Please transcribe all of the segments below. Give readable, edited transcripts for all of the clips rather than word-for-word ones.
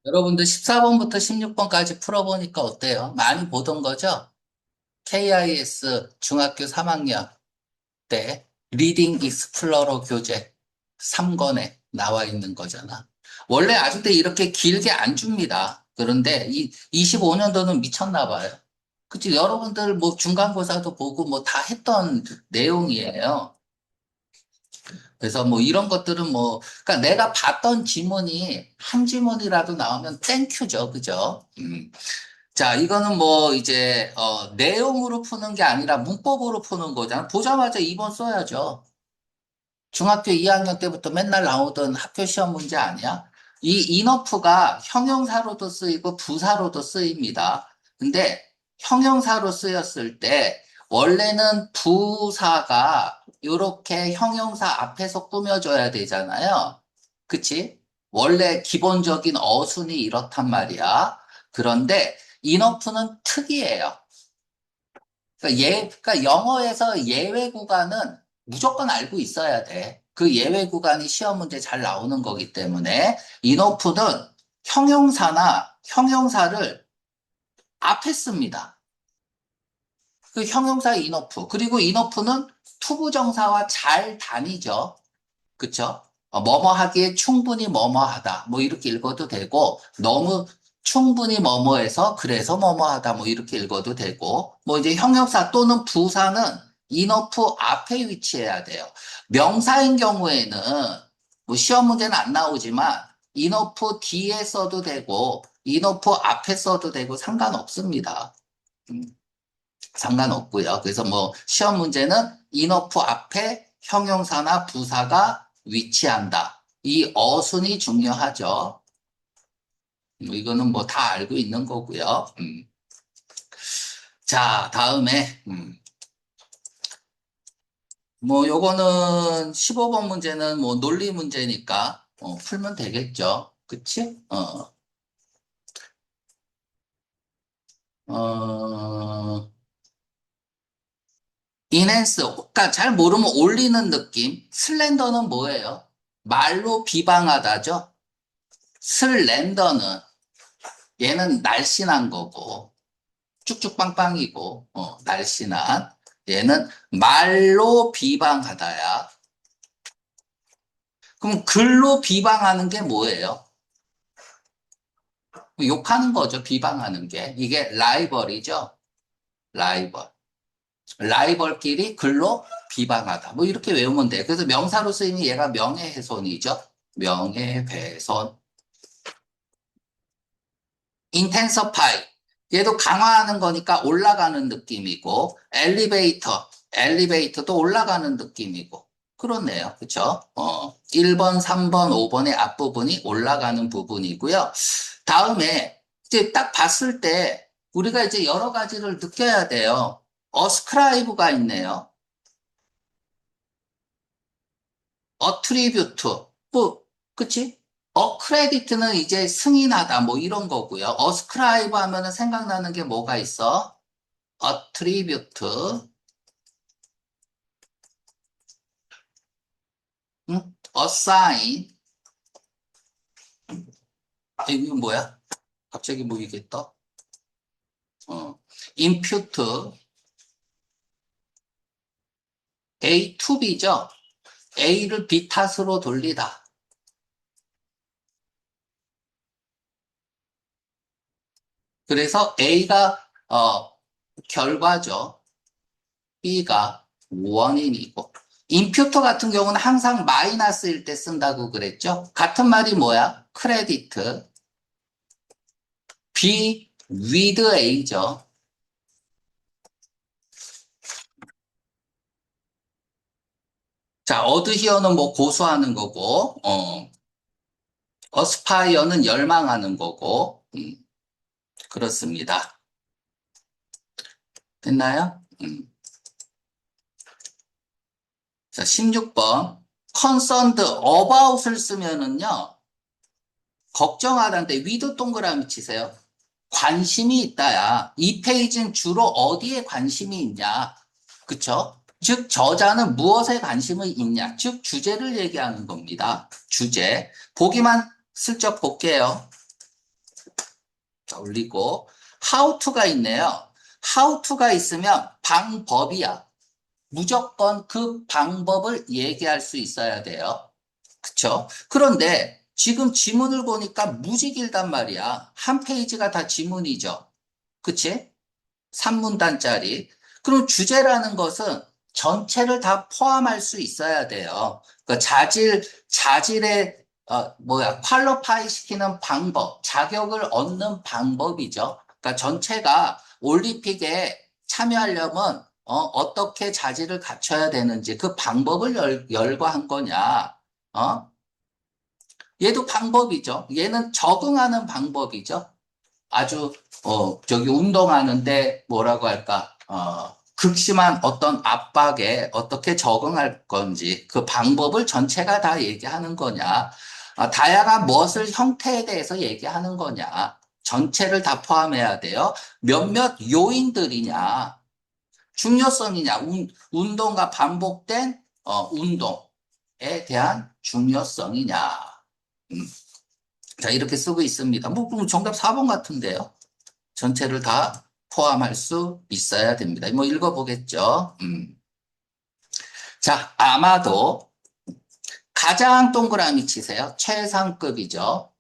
여러분들 14번부터 16번까지 풀어보니까 어때요? 많이 보던 거죠? KIS 중학교 3학년 때 리딩 익스플로러 교재 3권에 나와 있는 거잖아. 원래 아직도 이렇게 길게 안 줍니다. 그런데 이 25년도는 미쳤나 봐요. 그치? 여러분들 뭐 중간고사도 보고 뭐 다 했던 내용이에요. 그래서 뭐 이런 것들은 뭐, 그러니까 내가 봤던 지문이 한 지문이라도 나오면 땡큐죠. 그죠? 자, 이거는 뭐 이제, 내용으로 푸는 게 아니라 문법으로 푸는 거잖아. 보자마자 2번 써야죠. 중학교 2학년 때부터 맨날 나오던 학교 시험 문제 아니야? 이 인어프가 형용사로도 쓰이고 부사로도 쓰입니다. 근데 형용사로 쓰였을 때 원래는 부사가 이렇게 형용사 앞에서 꾸며줘야 되잖아요. 그치? 원래 기본적인 어순이 이렇단 말이야. 그런데 인어프는 특이해요. 그러니까 영어에서 예외 구간은 무조건 알고 있어야 돼. 그 예외 구간이 시험 문제 잘 나오는 거기 때문에 인오프는 형용사나 형용사를 앞에 씁니다. 그 형용사 인오프. 그리고 인오프는 투부정사와 잘 다니죠. 그쵸? 뭐뭐 하기에 충분히 뭐뭐 하다. 뭐 이렇게 읽어도 되고, 너무 충분히 뭐뭐해서 그래서 뭐뭐 하다. 뭐 이렇게 읽어도 되고, 뭐 이제 형용사 또는 부사는 인어프 앞에 위치해야 돼요. 명사인 경우에는 뭐 시험 문제는 안 나오지만 인어프 뒤에 써도 되고, 인어프 앞에 써도 되고 상관없습니다. 음, 상관없고요. 그래서 뭐 시험 문제는 인어프 앞에 형용사나 부사가 위치한다. 이 어순이 중요하죠. 이거는 뭐 다 알고 있는 거고요. 자, 다음에 뭐 요거는 15번 문제는 뭐 논리 문제니까 풀면 되겠죠. 그치? 어, 인핸스, 그러니까 잘 모르면 올리는 느낌. 슬렌더는 뭐예요? 말로 비방하다죠. 슬렌더는 얘는 날씬한 거고 쭉쭉 빵빵이고 날씬한 얘는 말로 비방하다야. 그럼 글로 비방하는 게 뭐예요? 욕하는 거죠. 비방하는 게 이게 라이벌이죠. 라이벌. 라이벌끼리 글로 비방하다. 뭐 이렇게 외우면 돼. 그래서 명사로 쓰이면 얘가 명예훼손이죠. 명예훼손. 인텐서파이. 얘도 강화하는 거니까 올라가는 느낌이고, 엘리베이터도 올라가는 느낌이고. 그렇네요. 그쵸? 1번, 3번, 5번의 앞부분이 올라가는 부분이고요. 다음에 이제 딱 봤을 때 우리가 이제 여러 가지를 느껴야 돼요. 어스크라이브가 있네요. 어트리뷰트. 뭐, 그치? 크레디트는 이제 승인하다, 뭐 이런 거고요. 어스크라이브 하면은 생각나는 게 뭐가 있어? 어트리뷰트, 응? 어사인, 이거 뭐야? 갑자기 뭐 이게 떠? 임퓨트, A to B죠? A를 B 탓으로 돌리다. 그래서 A가, 결과죠. B가 원인이고. 임퓨터 같은 경우는 항상 마이너스일 때 쓴다고 그랬죠? 같은 말이 뭐야? 크레디트. B with A죠. 자, 어드히어는 뭐 고수하는 거고, 어스파이어는 열망하는 거고, 그렇습니다. 됐나요? 자, 16번. concerned about을 쓰면은요, 걱정하다는데 위도 동그라미 치세요. 관심이 있다야. 이 페이지는 주로 어디에 관심이 있냐? 그쵸? 즉, 저자는 무엇에 관심이 있냐? 즉, 주제를 얘기하는 겁니다. 주제. 보기만 슬쩍 볼게요. 자, 올리고 how to가 있네요. how to가 있으면 방법이야. 무조건 그 방법을 얘기할 수 있어야 돼요. 그쵸? 그런데 지금 지문을 보니까 무지 길단 말이야. 한 페이지가 다 지문이죠. 그치? 3문단짜리. 그럼 주제라는 것은 전체를 다 포함할 수 있어야 돼요. 그 자질의, 퀄러파이 시키는 방법, 자격을 얻는 방법이죠. 그러니까 전체가 올림픽에 참여하려면, 어떻게 자질을 갖춰야 되는지 그 방법을 열거한 거냐. 어? 얘도 방법이죠. 얘는 적응하는 방법이죠. 아주 저기 운동하는데 뭐라고 할까 극심한 어떤 압박에 어떻게 적응할 건지 그 방법을 전체가 다 얘기하는 거냐 다양한 무엇을 형태에 대해서 얘기하는 거냐 전체를 다 포함해야 돼요. 몇몇 요인들이냐 중요성이냐 운동과 반복된 운동에 대한 중요성이냐 자 이렇게 쓰고 있습니다. 뭐 그럼 정답 4번 같은데요. 전체를 다 포함할 수 있어야 됩니다. 뭐 읽어보겠죠. 자, 아마도 가장 동그라미 치세요. 최상급이죠.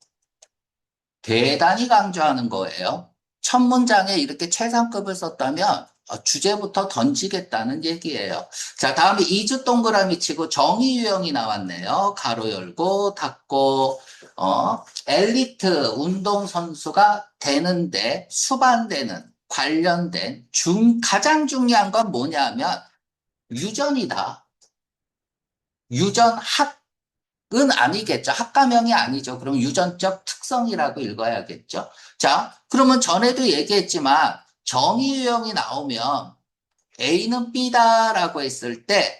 대단히 강조하는 거예요. 첫 문장에 이렇게 최상급을 썼다면 주제부터 던지겠다는 얘기예요. 자, 다음에 2주 동그라미 치고 정의 유형이 나왔네요. 가로 열고 닫고 엘리트 운동선수가 되는데 수반되는 관련된 가장 중요한 건 뭐냐면 유전이다. 유전학은 아니겠죠. 학과명이 아니죠. 그럼 유전적 특성이라고 읽어야겠죠. 자, 그러면 전에도 얘기했지만 정의 유형이 나오면 A는 B다라고 했을 때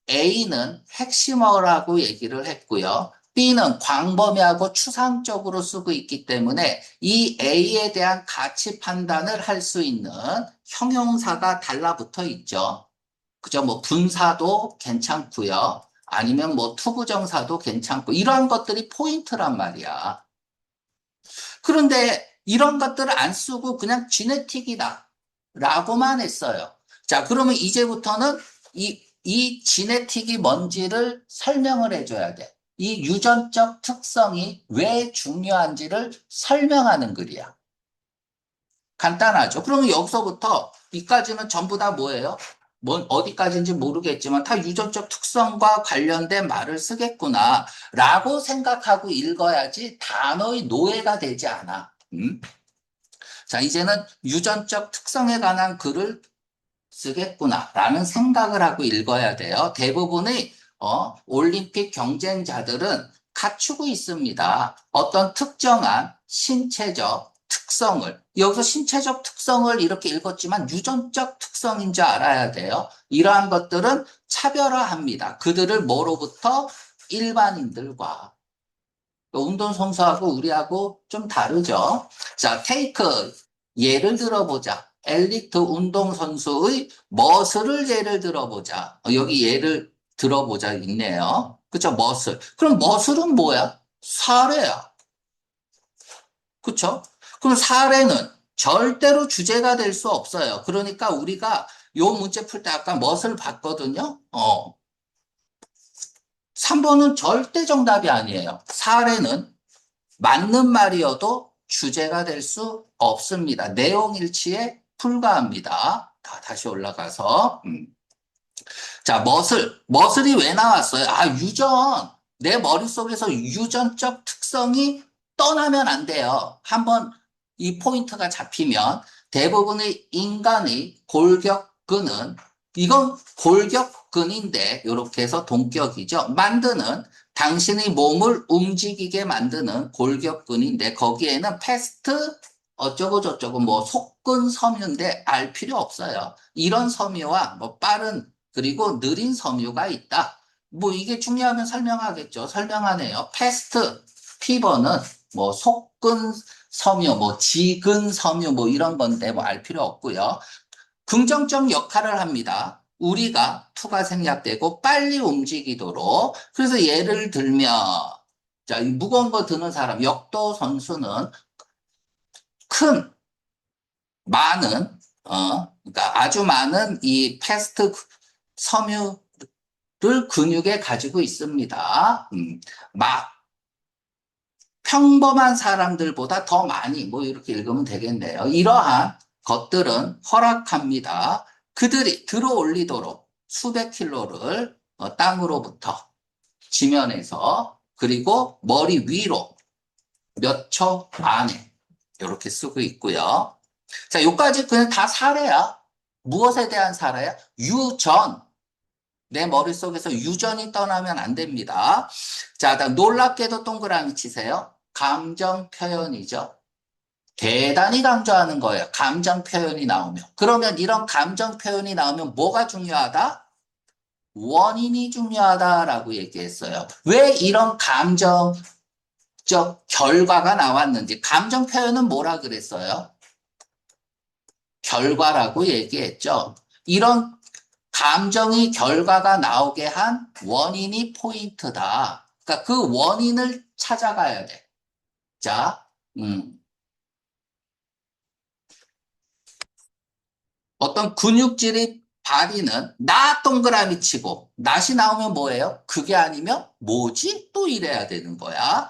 A는 핵심어라고 얘기를 했고요. B는 광범위하고 추상적으로 쓰고 있기 때문에 이 A에 대한 가치 판단을 할 수 있는 형용사가 달라붙어 있죠. 그죠? 뭐 분사도 괜찮고요. 아니면 뭐 투부정사도 괜찮고 이러한 것들이 포인트란 말이야. 그런데 이런 것들을 안 쓰고 그냥 지네틱이다 라고만 했어요. 자, 그러면 이제부터는 이 지네틱이 뭔지를 설명을 해줘야 돼. 이 유전적 특성이 왜 중요한지를 설명하는 글이야. 간단하죠. 그러면 여기서부터 이까지는 전부 다 뭐예요? 어디까지인지 모르겠지만 다 유전적 특성과 관련된 말을 쓰겠구나 라고 생각하고 읽어야지 단어의 노예가 되지 않아. 자, 이제는 유전적 특성에 관한 글을 쓰겠구나라는 생각을 하고 읽어야 돼요. 대부분의 올림픽 경쟁자들은 갖추고 있습니다. 어떤 특정한 신체적 특성을 여기서 신체적 특성을 이렇게 읽었지만 유전적 특성인 줄 알아야 돼요. 이러한 것들은 차별화합니다. 그들을 뭐로부터 일반인들과 운동선수하고 우리하고 좀 다르죠. 자, 테이크 예를 들어보자. 엘리트 운동선수의 머슬을 예를 들어보자. 여기 예를 들어보자 있네요. 그쵸? 머슬. 그럼 머슬은 뭐야? 사례야. 그쵸? 그럼 사례는 절대로 주제가 될 수 없어요. 그러니까 우리가 요 문제 풀 때 아까 머슬 봤거든요. 3번은 절대 정답이 아니에요. 사례는 맞는 말이어도 주제가 될 수 없습니다. 내용 일치에 불과합니다. 다시 올라가서. 자, 머슬이 왜 나왔어요? 아, 유전. 내 머릿속에서 유전적 특성이 떠나면 안 돼요. 한번 이 포인트가 잡히면 대부분의 인간의 골격근은 이건 골격근인데 이렇게 해서 동격이죠. 만드는 당신의 몸을 움직이게 만드는 골격근인데 거기에는 패스트 어쩌고 저쩌고 뭐 속근 섬유인데 알 필요 없어요. 이런 섬유와 뭐 빠른 그리고 느린 섬유가 있다. 뭐 이게 중요하면 설명하겠죠. 설명하네요. 패스트 피버는 뭐 속근 섬유, 뭐 지근 섬유 뭐 이런 건데 뭐 알 필요 없고요. 긍정적 역할을 합니다. 우리가 투가 생략되고 빨리 움직이도록. 그래서 예를 들면 자, 이 무거운 거 드는 사람, 역도 선수는 큰, 많은, 그러니까 아주 많은 이 패스트 섬유를 근육에 가지고 있습니다. 평범한 사람들보다 더 많이, 뭐 이렇게 읽으면 되겠네요. 이러한 것들은 허락합니다. 그들이 들어 올리도록 수백 킬로를 땅으로부터 지면에서 그리고 머리 위로 몇 초 안에 이렇게 쓰고 있고요. 자, 요까지 그냥 다 사례야. 무엇에 대한 사례야? 유전. 내 머릿속에서 유전이 떠나면 안 됩니다. 자, 다음 놀랍게도 동그라미 치세요. 감정 표현이죠. 대단히 강조하는 거예요. 감정 표현이 나오면. 그러면 이런 감정 표현이 나오면 뭐가 중요하다? 원인이 중요하다라고 얘기했어요. 왜 이런 감정적 결과가 나왔는지. 감정 표현은 뭐라 그랬어요? 결과라고 얘기했죠. 이런 감정이 결과가 나오게 한 원인이 포인트다. 그러니까 그 원인을 찾아가야 돼. 자, 어떤 근육질이 발휘는 나 동그라미 치고 낫이 나오면 뭐예요? 그게 아니면 뭐지? 또 이래야 되는 거야.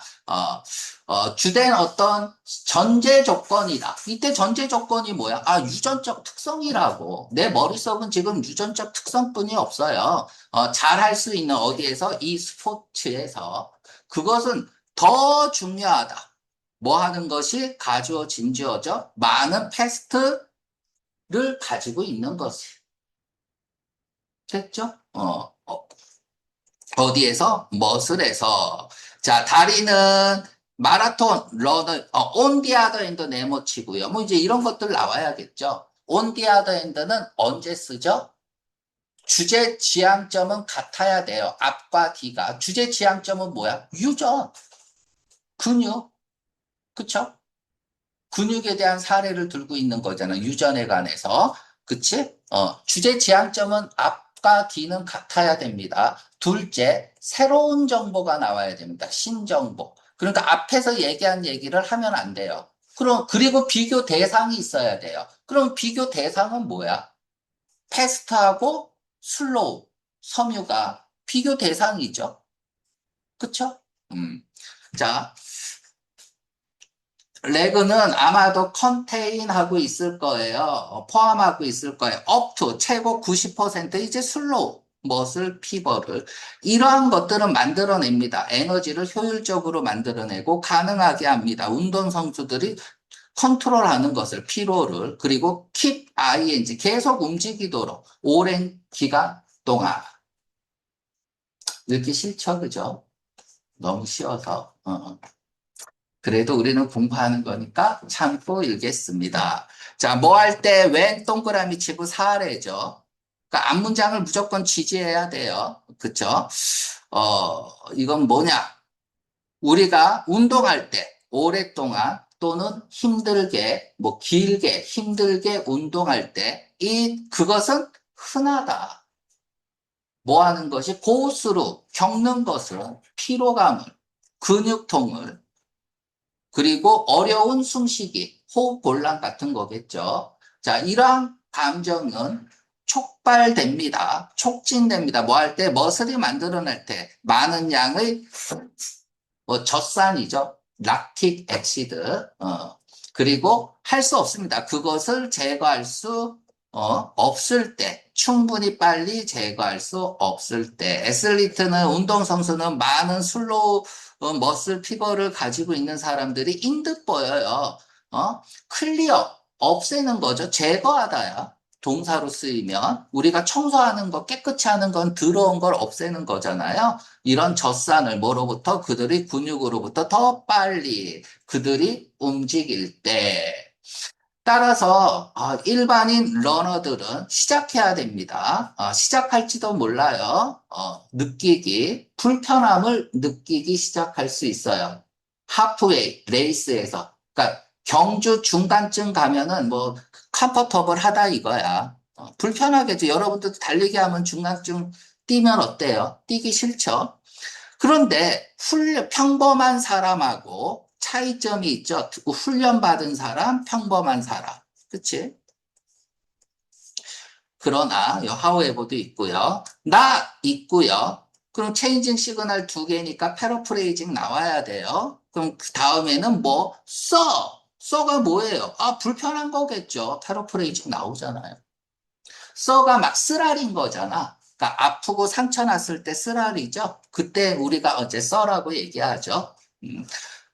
주된 어떤 전제 조건이다. 이때 전제 조건이 뭐야? 아, 유전적 특성이라고. 내 머릿속은 지금 유전적 특성뿐이 없어요. 잘할 수 있는 어디에서? 이 스포츠에서. 그것은 더 중요하다. 뭐 하는 것이 가주어 진주어죠? 많은 패스트 를 가지고 있는 것이. 됐죠? 어디에서? 머슬에서. 자, 다리는 마라톤, 러너, on the other hand 네모 치고요. 뭐 이제 이런 것들 나와야겠죠. on the other hand는 언제 쓰죠? 주제 지향점은 같아야 돼요. 앞과 뒤가. 주제 지향점은 뭐야? 유전, 근육. 그쵸? 근육에 대한 사례를 들고 있는 거잖아. 유전에 관해서. 그치? 주제 지향점은 앞과 뒤는 같아야 됩니다. 둘째, 새로운 정보가 나와야 됩니다. 신정보. 그러니까 앞에서 얘기한 얘기를 하면 안 돼요. 그리고 비교 대상이 있어야 돼요. 그럼 비교 대상은 뭐야? 패스트하고 슬로우, 섬유가 비교 대상이죠. 그쵸? 자, 레그는 아마도 컨테인하고 있을 거예요. 포함하고 있을 거예요. up to 최고 90% 이제 슬로우 머슬 피버를 이러한 것들은 만들어냅니다. 에너지를 효율적으로 만들어내고 가능하게 합니다. 운동 선수들이 컨트롤하는 것을 피로를 그리고 keep ing 계속 움직이도록 오랜 기간 동안 이렇게 싫죠, 그죠? 너무 쉬워서. 그래도 우리는 공부하는 거니까 참고 읽겠습니다. 자, 뭐 할 때 웬 동그라미 치고 사례죠. 그러니까 앞문장을 무조건 지지해야 돼요. 그쵸? 이건 뭐냐? 우리가 운동할 때 오랫동안 또는 힘들게, 뭐 길게, 힘들게 운동할 때, 그것은 흔하다. 뭐 하는 것이 고수로 겪는 것은 피로감을, 근육통을, 그리고 어려운 숨쉬기, 호흡 곤란 같은 거겠죠. 자, 이러한 감정은 촉발됩니다. 촉진됩니다. 뭐 할 때? 머슬이 만들어낼 때 많은 양의 젖산이죠. 락틱 액시드. 그리고 할 수 없습니다. 그것을 제거할 수 없을 때, 충분히 빨리 제거할 수 없을 때, 애슬리트는, 운동선수는 많은 슬로우 머슬 피버를 가지고 있는 사람들이 인듯 보여요. 클리어, 없애는 거죠. 제거하다야. 동사로 쓰이면 우리가 청소하는 거, 깨끗이 하는 건 더러운 걸 없애는 거잖아요. 이런 젖산을 뭐로부터? 그들이 근육으로부터 더 빨리 그들이 움직일 때. 따라서 일반인 러너들은 시작해야 됩니다. 시작할지도 몰라요. 불편함을 느끼기 시작할 수 있어요. 하프웨이, 레이스에서. 그러니까 경주 중간쯤 가면은 뭐 컴포터블하다 이거야. 불편하겠죠. 여러분들도 달리기 하면 중간쯤 뛰면 어때요? 뛰기 싫죠? 그런데 평범한 사람하고 차이점이 있죠. 훈련받은 사람, 평범한 사람. 그치? 그러나 however도 있고요. 나 있고요. 그럼 체인징 시그널 두 개니까 패러프레이징 나와야 돼요. 그럼 그 다음에는 뭐 써가 뭐예요? 아, 불편한 거겠죠. 패러프레이징 나오잖아요. 써가 막 쓰라린 거잖아. 그러니까 아프고 상처 났을 때 쓰라리죠. 그때 우리가 어제 써라고 얘기하죠.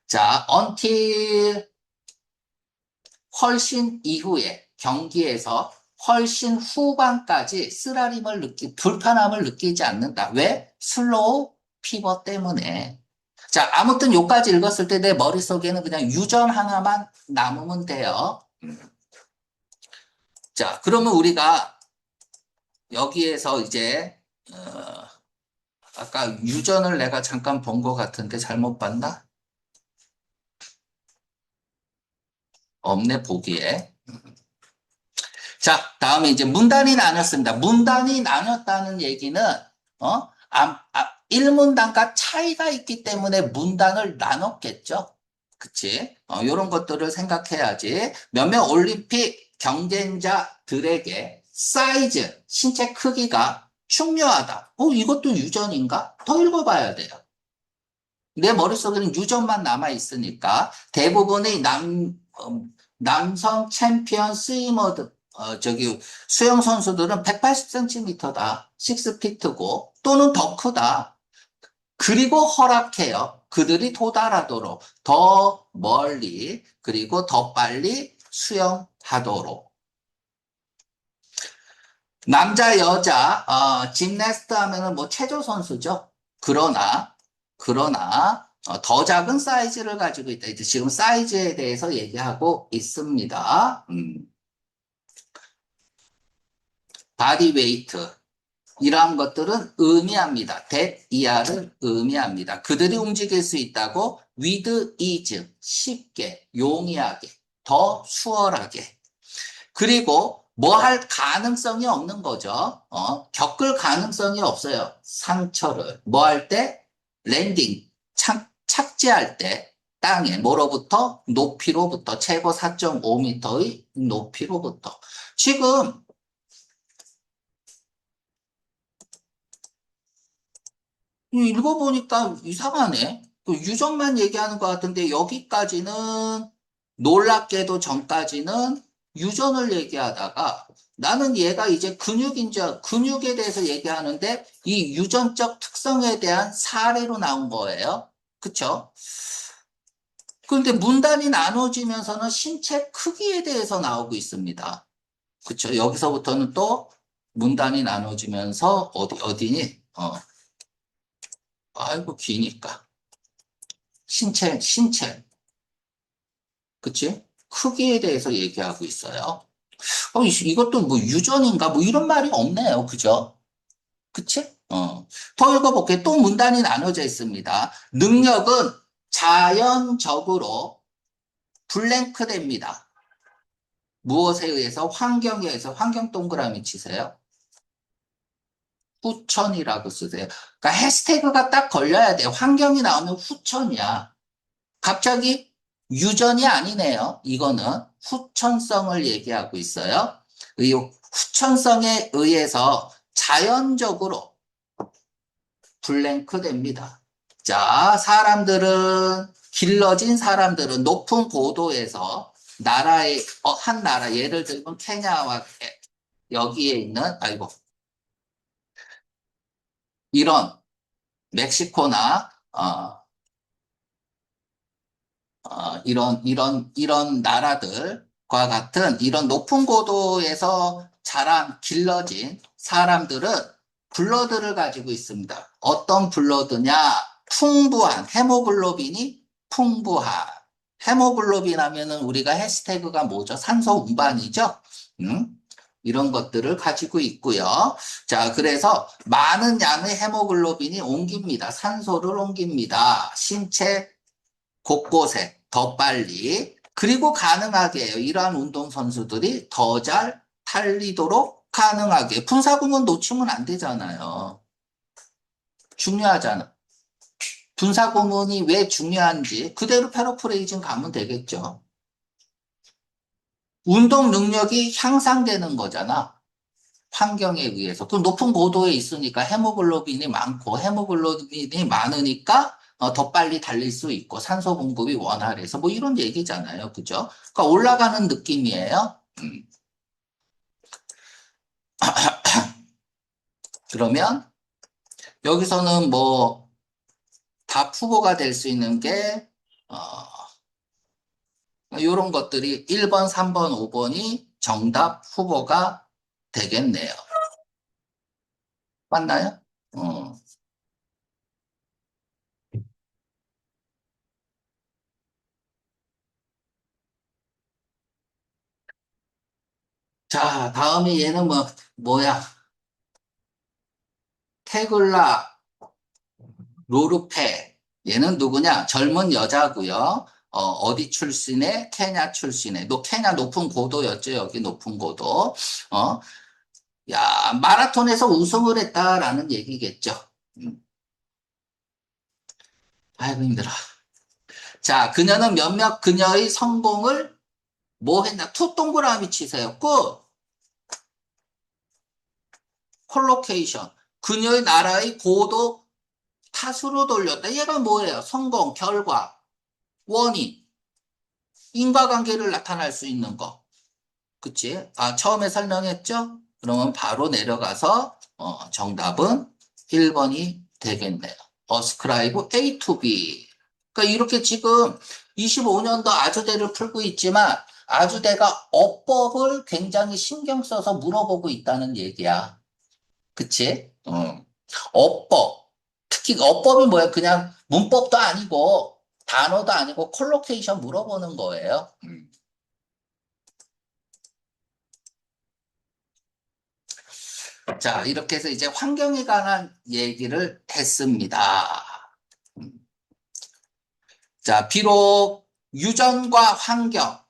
자, until 훨씬 이후에 경기에서 훨씬 후반까지 불편함을 느끼지 않는다. 왜? 슬로우 피버 때문에. 자, 아무튼 요까지 읽었을 때 내 머릿속에는 그냥 유전 하나만 남으면 돼요. 자, 그러면 우리가 여기에서 이제, 아까 유전을 내가 잠깐 본 것 같은데 잘못 봤나? 없네, 보기에. 자, 다음에 이제 문단이 나눴습니다. 문단이 나눴다는 얘기는, 일문단과 차이가 있기 때문에 문단을 나눴겠죠? 그치? 요런 것들을 생각해야지. 몇몇 올림픽 경쟁자들에게 사이즈, 신체 크기가 중요하다. 이것도 유전인가? 더 읽어봐야 돼요. 내 머릿속에는 유전만 남아있으니까 대부분의 남성 챔피언 스위머들, 수영 선수들은 180cm다. 6피트고, 또는 더 크다. 그리고 허락해요. 그들이 도달하도록, 더 멀리, 그리고 더 빨리 수영하도록. 남자, 여자, 짐내스트 하면은 뭐 체조 선수죠. 그러나, 더 작은 사이즈를 가지고 있다. 이제 지금 사이즈에 대해서 얘기하고 있습니다. 바디 웨이트. 이러한 것들은 의미합니다. that, 이하를 의미합니다. 그들이 움직일 수 있다고 with ease, 쉽게, 용이하게, 더 수월하게. 그리고 뭐 할 가능성이 없는 거죠. 겪을 가능성이 없어요. 상처를. 뭐 할 때? 랜딩, 착지할 때 땅에 뭐로부터? 높이로부터 최고 4.5m의 높이로부터. 지금 읽어보니까 이상하네. 그 유전만 얘기하는 것 같은데 여기까지는 놀랍게도 전까지는 유전을 얘기하다가 나는 얘가 이제 근육에 대해서 얘기하는데 이 유전적 특성에 대한 사례로 나온 거예요. 그쵸? 그런데 문단이 나눠지면서는 신체 크기에 대해서 나오고 있습니다. 그쵸? 여기서부터는 또 문단이 나눠지면서 어디니? 아이고, 기니까. 신체. 그치? 크기에 대해서 얘기하고 있어요. 이것도 뭐 유전인가? 뭐 이런 말이 없네요. 그죠? 그치? 더 읽어볼게요. 또 문단이 나눠져 있습니다. 능력은 자연적으로 블랭크 됩니다. 무엇에 의해서? 환경에 의해서. 환경 동그라미 치세요. 후천이라고 쓰세요. 그러니까 해시태그가 딱 걸려야 돼요. 환경이 나오면 후천이야. 갑자기 유전이 아니네요. 이거는 후천성을 얘기하고 있어요. 이 후천성에 의해서 자연적으로 블랭크 됩니다. 자, 길러진 사람들은 높은 고도에서 한 나라, 예를 들면 케냐와 여기에 있는, 이런 멕시코나, 이런 나라들과 같은 이런 높은 고도에서 길러진 사람들은 블러드를 가지고 있습니다. 어떤 블러드냐? 풍부한, 헤모글로빈이 풍부한. 헤모글로빈 하면은 우리가 해시태그가 뭐죠? 산소 운반이죠? 이런 것들을 가지고 있고요. 자, 그래서 많은 양의 헤모글로빈이 옮깁니다. 산소를 옮깁니다. 신체 곳곳에 더 빨리 그리고 가능하게 해요. 이러한 운동선수들이 더 잘 달리도록 가능하게. 분사구문 놓치면 안 되잖아요. 중요하잖아. 분사 구문이 왜 중요한지 그대로 패러프레이징 가면 되겠죠. 운동 능력이 향상되는 거잖아. 환경에 의해서. 그 높은 고도에 있으니까 헤모글로빈이 많고 헤모글로빈이 많으니까 더 빨리 달릴 수 있고 산소 공급이 원활해서 뭐 이런 얘기잖아요. 그죠? 그러니까 올라가는 느낌이에요. 그러면 여기서는 뭐 답 후보가 될 수 있는 게 이런 것들이 1번, 3번, 5번이 정답 후보가 되겠네요. 맞나요? 어. 자, 다음에 얘는 뭐야? 테글라 로르페. 얘는 누구냐? 젊은 여자고요. 어디 출신의? 케냐 출신의. 케냐 높은 고도였죠. 여기 높은 고도. 어, 야, 마라톤에서 우승을 했다라는 얘기겠죠. 음, 아이고, 힘들어. 자, 그녀는 몇몇 그녀의 성공을 뭐 했나? 투 동그라미 치세요. 끝. 콜로케이션. 그녀의 나라의 고도 탓으로 돌렸다. 얘가 뭐예요? 성공, 결과, 원인, 인과관계를 나타날 수 있는 거. 그치? 아, 처음에 설명했죠? 그러면 바로 내려가서 정답은 1번이 되겠네요. ascribe A to B. 그러니까 이렇게 지금 25년도 아주대를 풀고 있지만 아주대가 어법을 굉장히 신경 써서 물어보고 있다는 얘기야. 그치? 어법. 특히 어법이 뭐야? 그냥 문법도 아니고 단어도 아니고 콜로케이션 물어보는 거예요. 자, 이렇게 해서 이제 환경에 관한 얘기를 했습니다. 자, 비록 유전과 환경,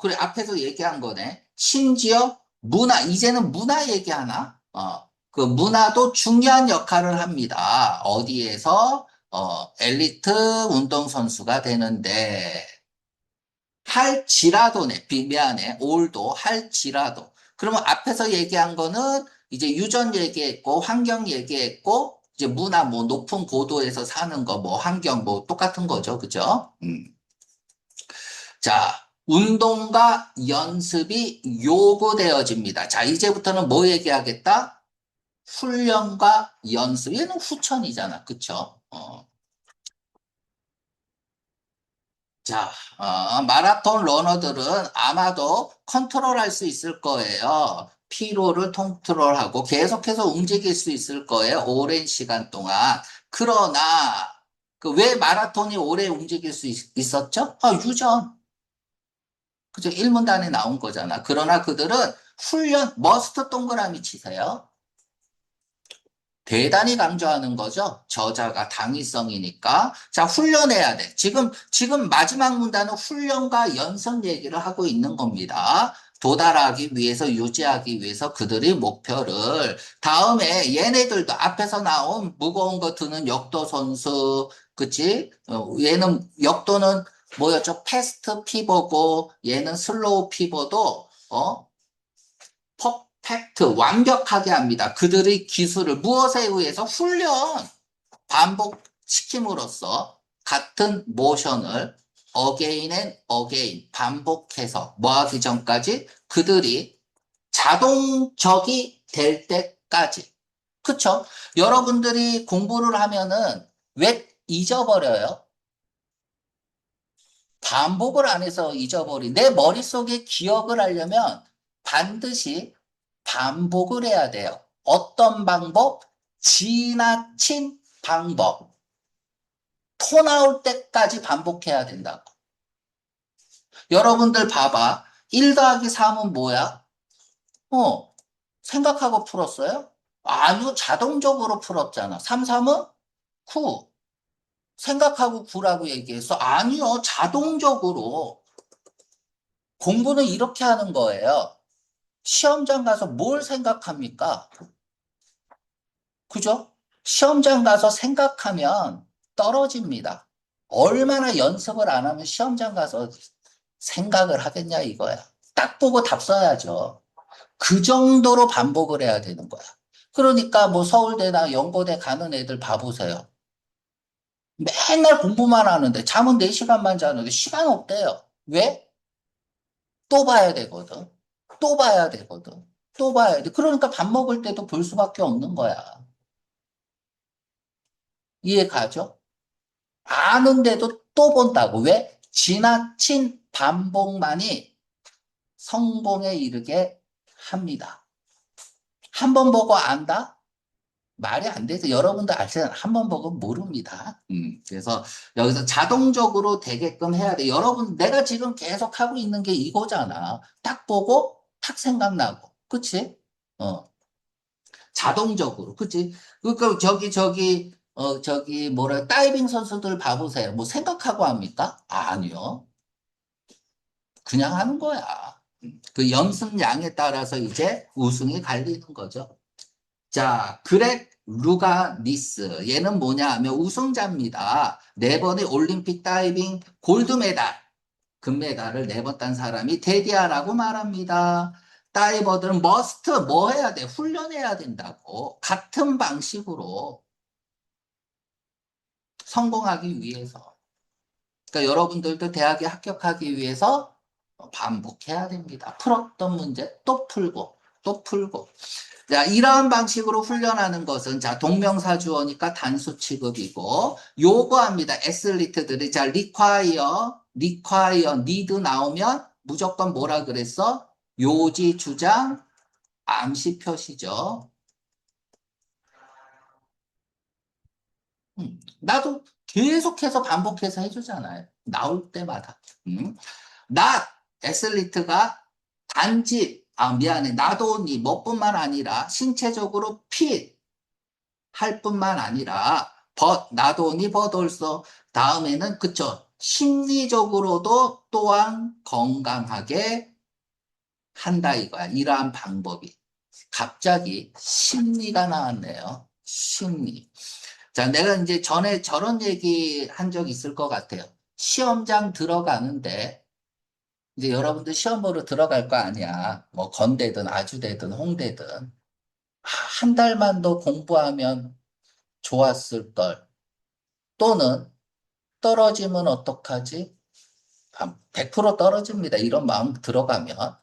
그래, 앞에서 얘기한 거네. 심지어 문화, 이제는 문화 얘기하나? 그 문화도 중요한 역할을 합니다. 어디에서? 엘리트 운동선수가 되는데, 할지라도네, 미안해, 올도 할지라도. 그러면 앞에서 얘기한 거는 이제 유전 얘기했고, 환경 얘기했고, 이제 문화, 뭐, 높은 고도에서 사는 거, 뭐, 환경, 뭐, 똑같은 거죠. 그죠? 자, 운동과 연습이 요구되어집니다. 자, 이제부터는 뭐 얘기하겠다? 훈련과 연습. 얘는 후천이잖아. 그쵸? 자, 마라톤 러너들은 아마도 컨트롤할 수 있을 거예요. 피로를 컨트롤하고 계속해서 움직일 수 있을 거예요. 오랜 시간 동안. 그러나, 그 왜 마라톤이 오래 움직일 수 있었죠? 유전. 그죠? 일문단에 나온 거잖아. 그러나 그들은 훈련, 머스트 동그라미 치세요. 대단히 강조하는 거죠. 저자가 당위성이니까. 자, 훈련해야 돼. 지금 마지막 문단은 훈련과 연습 얘기를 하고 있는 겁니다. 도달하기 위해서, 유지하기 위해서 그들의 목표를. 다음에 얘네들도 앞에서 나온 무거운 거 드는 역도 선수, 그치? 얘는 역도는 뭐였죠? 패스트 피버고, 얘는 슬로우 피버도, 퍼펙트, 완벽하게 합니다. 그들의 기술을 무엇에 의해서 훈련, 반복시킴으로써 같은 모션을 again and again 반복해서 뭐 하기 전까지 그들이 자동적이 될 때까지. 그쵸? 여러분들이 공부를 하면은 왜 잊어버려요? 반복을 안 해서 내 머릿속에 기억을 하려면 반드시 반복을 해야 돼요. 어떤 방법? 지나친 방법. 토 나올 때까지 반복해야 된다고. 여러분들 봐봐. 1 더하기 3은 뭐야? 어, 생각하고 풀었어요? 아니요, 자동적으로 풀었잖아. 3, 3은 9. 생각하고 9라고 얘기했어. 아니요, 자동적으로. 공부는 이렇게 하는 거예요. 시험장 가서 뭘 생각합니까? 그죠? 시험장 가서 생각하면 떨어집니다. 얼마나 연습을 안 하면 시험장 가서 생각을 하겠냐 이거야. 딱 보고 답 써야죠. 그 정도로 반복을 해야 되는 거야. 그러니까 뭐 서울대나 연고대 가는 애들 봐보세요. 맨날 공부만 하는데 잠은 4시간만 자는데 시간 없대요. 왜? 또 봐야 되거든. 또 봐야 되거든. 또 봐야 돼. 그러니까 밥 먹을 때도 볼 수밖에 없는 거야. 이해 가죠? 아는데도 또 본다고. 왜? 지나친 반복만이 성공에 이르게 합니다. 한 번 보고 안다? 말이 안 돼서 여러분도 아시잖아요. 한 번 보고 모릅니다. 그래서 여기서 자동적으로 되게끔 해야 돼. 여러분, 내가 지금 계속 하고 있는 게 이거잖아. 딱 보고 탁 생각나고. 그치? 어, 자동적으로. 그치? 그러니까 뭐라, 다이빙 선수들 봐보세요. 뭐 생각하고 합니까? 아니요. 그냥 하는 거야. 그 연습량에 따라서 이제 우승이 갈리는 거죠. 자, 그렉 루가니스. 얘는 뭐냐 하면 우승자입니다. 4번의 올림픽 다이빙 골드 메달, 금메달을 4번 딴 사람이 데디아라고 말합니다. 다이버들은 머스트 뭐 해야 돼? 훈련해야 된다고. 같은 방식으로 성공하기 위해서. 그러니까 여러분들도 대학에 합격하기 위해서 반복해야 됩니다. 풀었던 문제 또 풀고, 또 풀고. 자, 이러한 방식으로 훈련하는 것은, 자, 동명사주어니까 단수 취급이고, 요구합니다. 애슬리트들이. 자, need 나오면 무조건 뭐라 그랬어? 요지, 주장, 암시 표시죠. 나도 계속해서 반복해서 해주잖아요. 나올 때마다. 나, 애슬리트가 단지, 미안해. 나도 니, 뭐뿐만 아니라 신체적으로 fit, 할 뿐만 아니라 나도 니 버돌서 다음에는 그쵸 심리적으로도 또한 건강하게 한다 이거야. 이러한 방법이 갑자기 심리가 나왔네요. 심리. 자, 내가 이제 전에 저런 얘기 한 적 있을 것 같아요. 시험장 들어가는데 이제 여러분들 시험 보러 들어갈 거 아니야. 뭐 건대든 아주대든 홍대든 한 달만 더 공부하면 좋았을 걸. 또는 떨어지면 어떡하지? 100% 떨어집니다. 이런 마음 들어가면.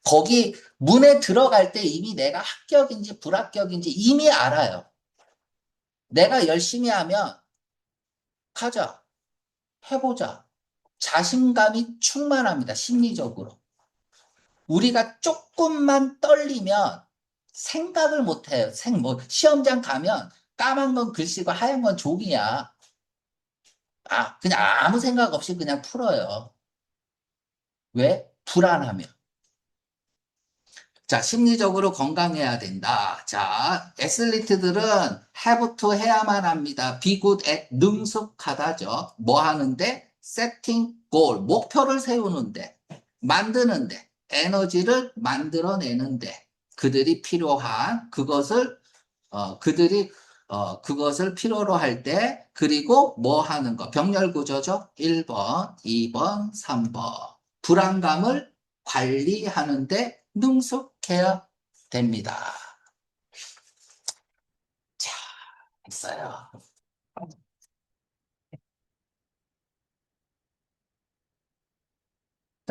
거기 문에 들어갈 때 이미 내가 합격인지 불합격인지 이미 알아요. 내가 열심히 하면 가자, 해보자. 자신감이 충만합니다. 심리적으로. 우리가 조금만 떨리면 생각을 못해요. 시험장 가면 까만 건 글씨고 하얀 건 종이야. 그냥 아무 생각 없이 그냥 풀어요. 왜? 불안하면. 자, 심리적으로 건강해야 된다. 자, 애슬리트들은 have to 해야만 합니다. be good at 능숙하다죠. 뭐 하는데? setting goal, 목표를 세우는데, 만드는데, 에너지를 만들어내는데, 그들이 필요한 그것을 필요로 할 때, 그리고 뭐 하는 거? 병렬 구조죠. 1번, 2번, 3번. 불안감을 관리하는데 능숙해야 됩니다. 자, 했어요.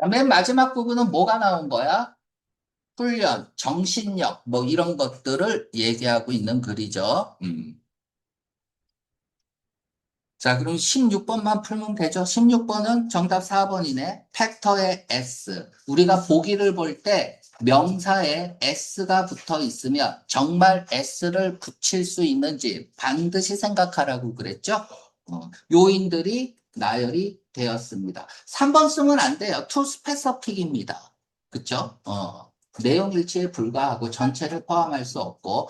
자, 맨 마지막 부분은 뭐가 나온 거야? 훈련, 정신력, 뭐 이런 것들을 얘기하고 있는 글이죠. 자, 그럼 16번만 풀면 되죠? 16번은 정답 4번이네. 팩터의 S. 우리가 보기를 볼 때 명사에 S가 붙어 있으면 정말 S를 붙일 수 있는지 반드시 생각하라고 그랬죠? 요인들이 나열이 되었습니다. 3번 쓰면 안 돼요. to specific입니다. 그쵸? 내용 일치에 불과하고 전체를 포함할 수 없고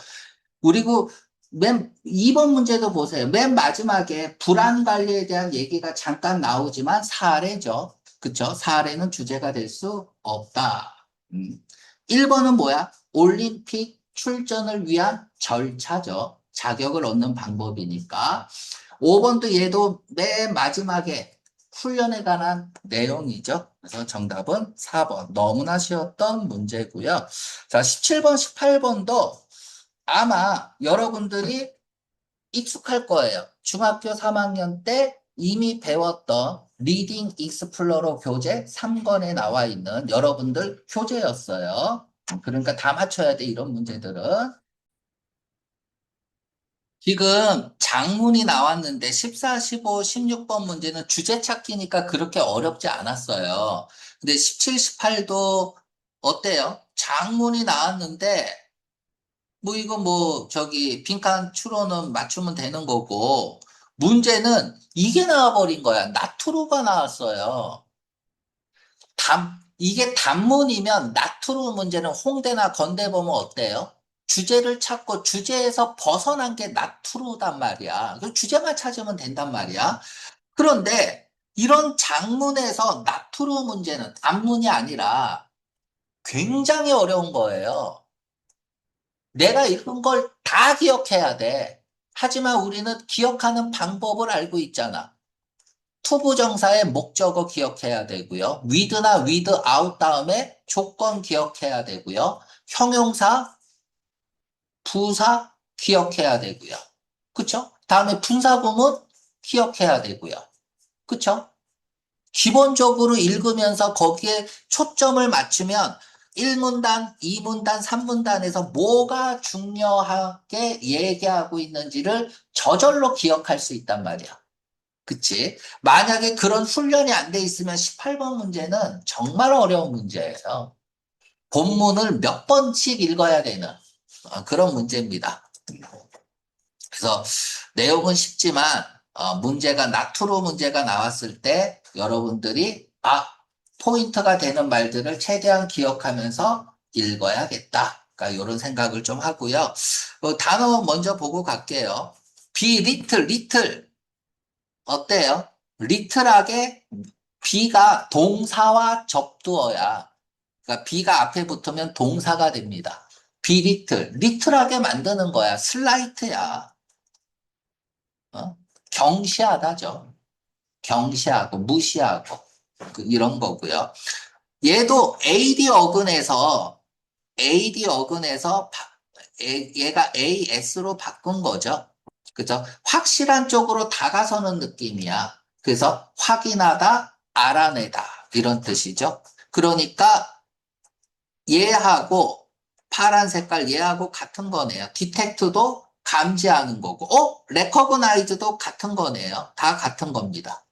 그리고 맨 2번 문제도 보세요. 맨 마지막에 불안 관리에 대한 얘기가 잠깐 나오지만 사례죠. 그쵸? 사례는 주제가 될 수 없다. 1번은 뭐야? 올림픽 출전을 위한 절차죠. 자격을 얻는 방법이니까. 5번도 얘도 맨 마지막에 훈련에 관한 내용이죠. 그래서 정답은 4번. 너무나 쉬웠던 문제고요. 자, 17번, 18번도 아마 여러분들이 익숙할 거예요. 중학교 3학년 때 이미 배웠던 리딩 익스플로러 교재 3권에 나와 있는 여러분들 교재였어요. 그러니까 다 맞춰야 돼, 이런 문제들은. 지금 장문이 나왔는데 14, 15, 16번 문제는 주제 찾기니까 그렇게 어렵지 않았어요. 근데 17, 18도 어때요? 장문이 나왔는데 뭐 이거 뭐 저기 빈칸 추론은 맞추면 되는 거고 문제는 이게 나와버린 거야. 나트루가 나왔어요. 이게 단문이면 나트루 문제는 홍대나 건대 보면 어때요? 주제를 찾고 주제에서 벗어난 게 나트루단 말이야. 그 주제만 찾으면 된단 말이야. 그런데 이런 장문에서 나트루 문제는 단문이 아니라 굉장히 어려운 거예요. 내가 읽은 걸 다 기억해야 돼. 하지만 우리는 기억하는 방법을 알고 있잖아. 투부정사의 목적어 기억해야 되고요. with나 without 다음에 조건 기억해야 되고요. 형용사, 부사 기억해야 되고요. 그쵸? 다음에 분사구문 기억해야 되고요. 그쵸? 기본적으로 읽으면서 거기에 초점을 맞추면 1문단, 2문단, 3문단에서 뭐가 중요하게 얘기하고 있는지를 저절로 기억할 수 있단 말이야. 그치? 만약에 그런 훈련이 안 돼 있으면 18번 문제는 정말 어려운 문제예요. 본문을 몇 번씩 읽어야 되는 그런 문제입니다. 그래서 내용은 쉽지만 문제가 나투로 문제가 나왔을 때 여러분들이 포인트가 되는 말들을 최대한 기억하면서 읽어야겠다. 그러니까 이런 생각을 좀 하고요. 단어 먼저 보고 갈게요. be little, little 어때요? 리틀하게 be가 동사와 접두어야. 그러니까 be가 앞에 붙으면 동사가 됩니다. be little, 리틀하게 만드는 거야. 슬라이트야. 어? 경시하다죠. 경시하고 무시하고 이런 거고요. 얘도 AD 어근에서 얘가 AS로 바꾼 거죠. 그죠? 확실한 쪽으로 다가서는 느낌이야. 그래서 확인하다, 알아내다 이런 뜻이죠. 그러니까 얘하고 파란 색깔 얘하고 같은 거네요. 디텍트도 감지하는 거고, 레커그나이즈도 같은 거네요. 다 같은 겁니다.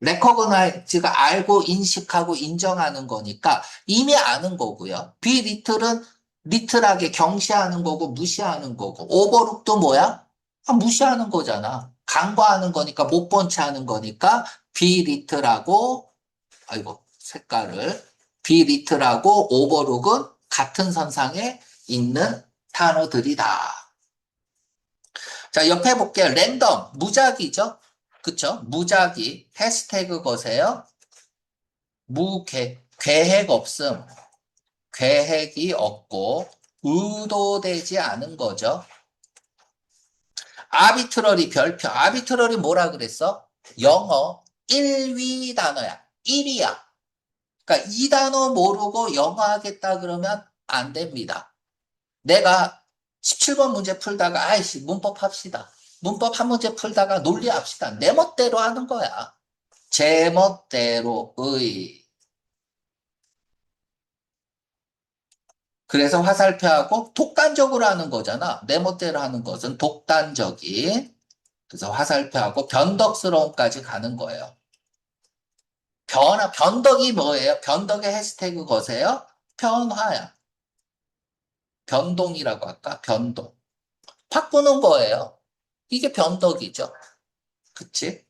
레커그나이즈가 알고 인식하고 인정하는 거니까 이미 아는 거고요. 비리틀은 리틀하게 경시하는 거고 무시하는 거고 오버룩도 뭐야? 무시하는 거잖아. 간과하는 거니까 못 본 채 하는 거니까 비리틀하고 아이고 색깔을 비리틀하고 오버룩은 같은 선상에 있는 단어들이다. 자, 옆에 볼게요. 랜덤, 무작위죠? 그쵸? 무작위, 해시태그 거세요. 계획 없음, 계획이 없고, 의도되지 않은 거죠. 아비트러리 별표, 아비트러리 뭐라 그랬어? 영어 1위 단어야. 1위야. 그러니까 이 단어 모르고 영어 하겠다 그러면 안 됩니다. 내가 17번 문제 풀다가 아이씨 문법 합시다. 문법 한 문제 풀다가 논리합시다. 내 멋대로 하는 거야. 제 멋대로의. 그래서 화살표하고 독단적으로 하는 거잖아. 내 멋대로 하는 것은 독단적인. 그래서 화살표하고 변덕스러움까지 가는 거예요. 변덕이 뭐예요? 변덕의 해시태그 거세요? 변화야. 변동이라고 할까? 변동. 바꾸는 거예요. 이게 변덕이죠. 그치?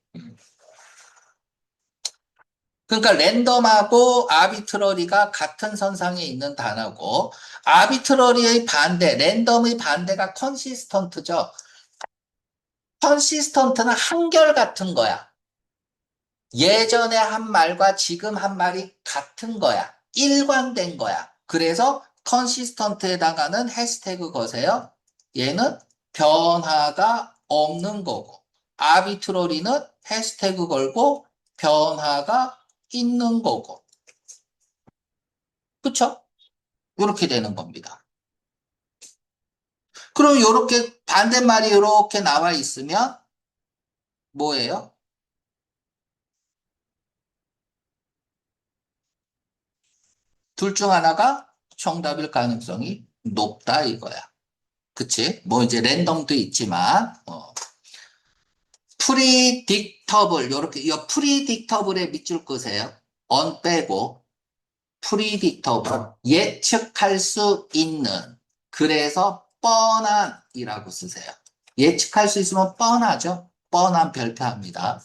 그러니까 랜덤하고 아비트러리가 같은 선상에 있는 단어고 아비트러리의 반대, 랜덤의 반대가 컨시스턴트죠. 컨시스턴트는 한결같은 거야. 예전에 한 말과 지금 한 말이 같은 거야. 일관된 거야. 그래서 컨시스턴트에다가는 해시태그 거세요. 얘는 변화가 없는 거고. 아비트러리는 해시태그 걸고 변화가 있는 거고. 그쵸? 이렇게 되는 겁니다. 그럼 이렇게 반대말이 이렇게 나와 있으면 뭐예요? 둘 중 하나가 정답일 가능성이 높다 이거야. 그치? 뭐 이제 랜덤도 있지만 프리딕터블 요렇게 이 프리딕터블에 밑줄 끄세요. 언 빼고 프리딕터블 예측할 수 있는 그래서 뻔한이라고 쓰세요. 예측할 수 있으면 뻔하죠. 뻔한 별표합니다.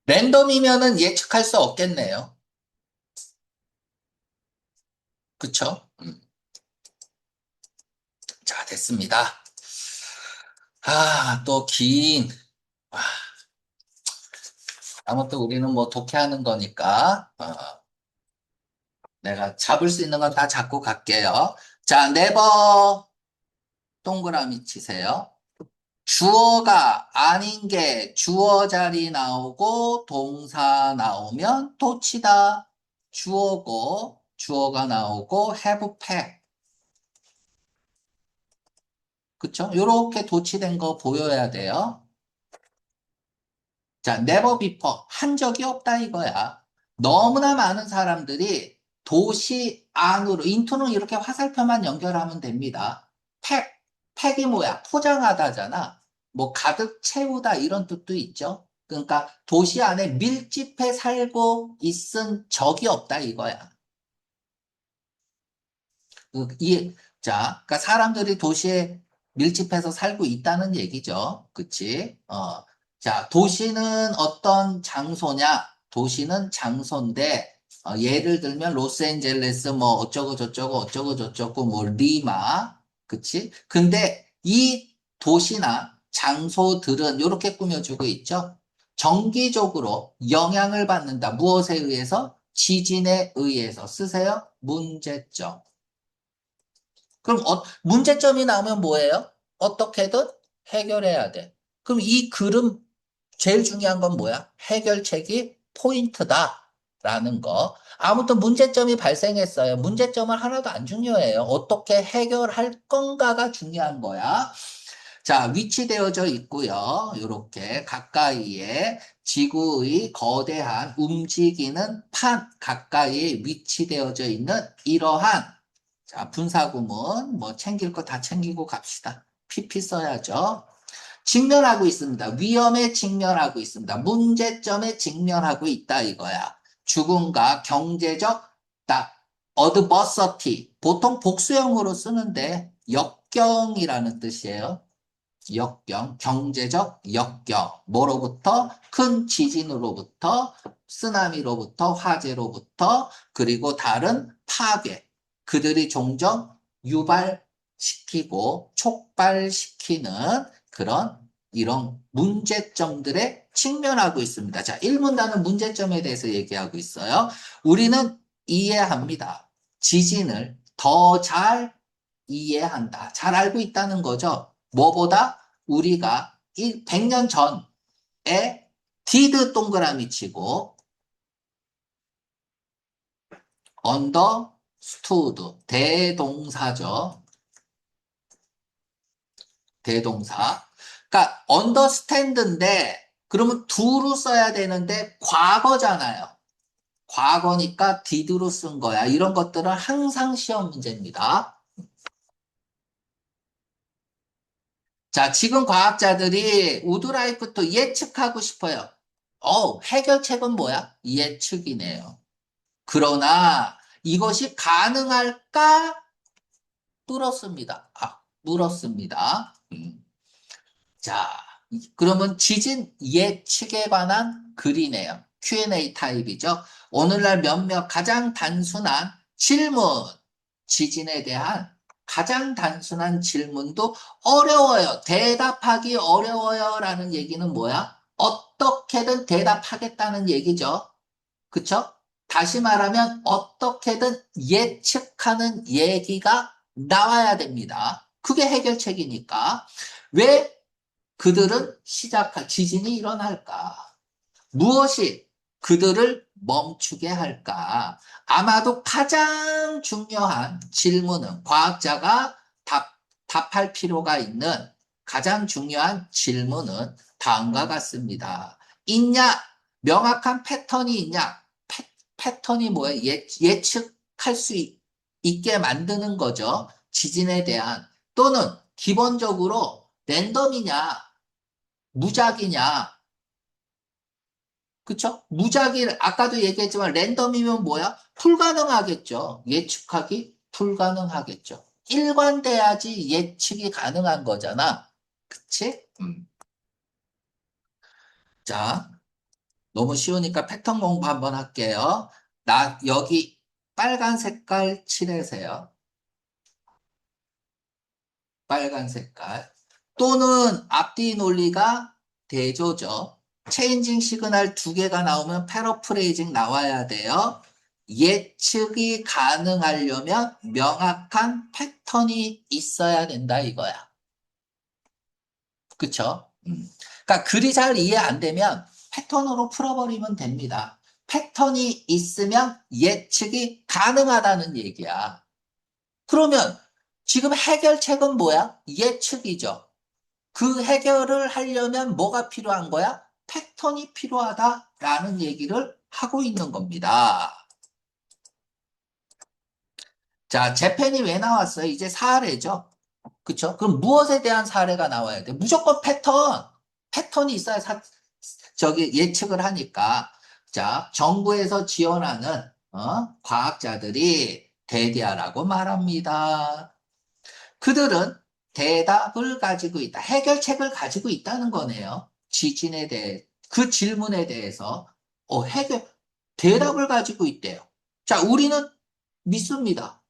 랜덤이면은 예측할 수 없겠네요. 그쵸? 자, 됐습니다. 아, 또 긴. 아, 아무튼 우리는 뭐 독해하는 거니까 내가 잡을 수 있는 건 다 잡고 갈게요. 자, 네버 동그라미 치세요. 주어가 아닌 게 주어 자리 나오고 동사 나오면 도치다. 주어고 주어가 나오고 have pack. 그쵸? 요렇게 도치된 거 보여야 돼요. 자, never before. 한 적이 없다 이거야. 너무나 많은 사람들이 도시 안으로, 인투는 이렇게 화살표만 연결하면 됩니다. 팩, 팩이 뭐야? 포장하다잖아. 뭐 가득 채우다 이런 뜻도 있죠. 그러니까 도시 안에 밀집해 살고 있은 적이 없다 이거야. 그러니까 사람들이 도시에 밀집해서 살고 있다는 얘기죠. 그치? 자, 도시는 어떤 장소냐? 도시는 장소인데, 예를 들면 로스앤젤레스 뭐 어쩌고 저쩌고 어쩌고 저쩌고 뭐 리마, 그치? 근데 이 도시나 장소들은 이렇게 꾸며주고 있죠. 정기적으로 영향을 받는다. 무엇에 의해서? 지진에 의해서 쓰세요. 문제점. 그럼 문제점이 나오면 뭐예요? 어떻게든 해결해야 돼. 그럼 이 글은 제일 중요한 건 뭐야? 해결책이 포인트다라는 거. 아무튼 문제점이 발생했어요. 문제점은 하나도 안 중요해요. 어떻게 해결할 건가가 중요한 거야. 자, 위치되어져 있고요. 이렇게 가까이에 지구의 거대한 움직이는 판 가까이에 위치되어져 있는 이러한 자, 분사구문 뭐 챙길 거 다 챙기고 갑시다. PP 써야죠. 직면하고 있습니다. 위험에 직면하고 있습니다. 문제점에 직면하고 있다 이거야. 죽음과 경제적 어드버서티 보통 복수형으로 쓰는데 역경이라는 뜻이에요. 역경, 경제적 역경. 뭐로부터? 큰 지진으로부터, 쓰나미로부터, 화재로부터, 그리고 다른 파괴. 그들이 종종 유발시키고 촉발시키는 그런 이런 문제점들에 직면하고 있습니다. 자, 1문단은 문제점에 대해서 얘기하고 있어요. 우리는 이해합니다. 지진을 더 잘 이해한다. 잘 알고 있다는 거죠. 뭐보다 우리가 100년 전에 did 동그라미 치고 understood 대동사죠. 대동사. 그러니까 understand인데 그러면 do로 써야 되는데 과거잖아요. 과거니까 did로 쓴 거야. 이런 것들은 항상 시험 문제입니다. 자, 지금 과학자들이 우드라이프도 예측하고 싶어요. 해결책은 뭐야? 예측이네요. 그러나 이것이 가능할까? 물었습니다. 물었습니다. 자, 그러면 지진 예측에 관한 글이네요. Q&A 타입이죠. 오늘날 몇몇 가장 단순한 질문, 지진에 대한 가장 단순한 질문도 어려워요. 대답하기 어려워요. 라는 얘기는 뭐야? 어떻게든 대답하겠다는 얘기죠. 그쵸? 다시 말하면 어떻게든 예측하는 얘기가 나와야 됩니다. 그게 해결책이니까. 왜 그들은 지진이 일어날까? 무엇이 그들을 멈추게 할까? 아마도 가장 중요한 질문은 과학자가 답할 필요가 있는 가장 중요한 질문은 다음과 같습니다. 있냐? 명확한 패턴이 있냐? 패턴이 뭐예요? 예측할 수 있게 만드는 거죠. 지진에 대한. 또는 기본적으로 랜덤이냐? 무작이냐? 그쵸? 무작위를, 아까도 얘기했지만 랜덤이면 뭐야? 불가능하겠죠. 예측하기 불가능하겠죠. 일관돼야지 예측이 가능한 거잖아. 그치? 자, 너무 쉬우니까 패턴 공부 한번 할게요. 여기 빨간 색깔 칠해세요. 빨간 색깔. 또는 앞뒤 논리가 대조죠. 체인징 시그널 두 개가 나오면 패러프레이징 나와야 돼요. 예측이 가능하려면 명확한 패턴이 있어야 된다 이거야. 그쵸? 그러니까 글이 잘 이해 안 되면 패턴으로 풀어버리면 됩니다. 패턴이 있으면 예측이 가능하다는 얘기야. 그러면 지금 해결책은 뭐야? 예측이죠. 그 해결을 하려면 뭐가 필요한 거야? 패턴이 필요하다라는 얘기를 하고 있는 겁니다. 자, 재팬이 왜 나왔어요? 이제 사례죠. 그쵸? 그럼 무엇에 대한 사례가 나와야 돼? 무조건 패턴이 있어야 예측을 하니까. 자, 정부에서 지원하는, 과학자들이 대디아라고 말합니다. 그들은 대답을 가지고 있다. 해결책을 가지고 있다는 거네요. 지진에 대해, 그 질문에 대해서, 대답을 가지고 있대요. 자, 우리는 믿습니다.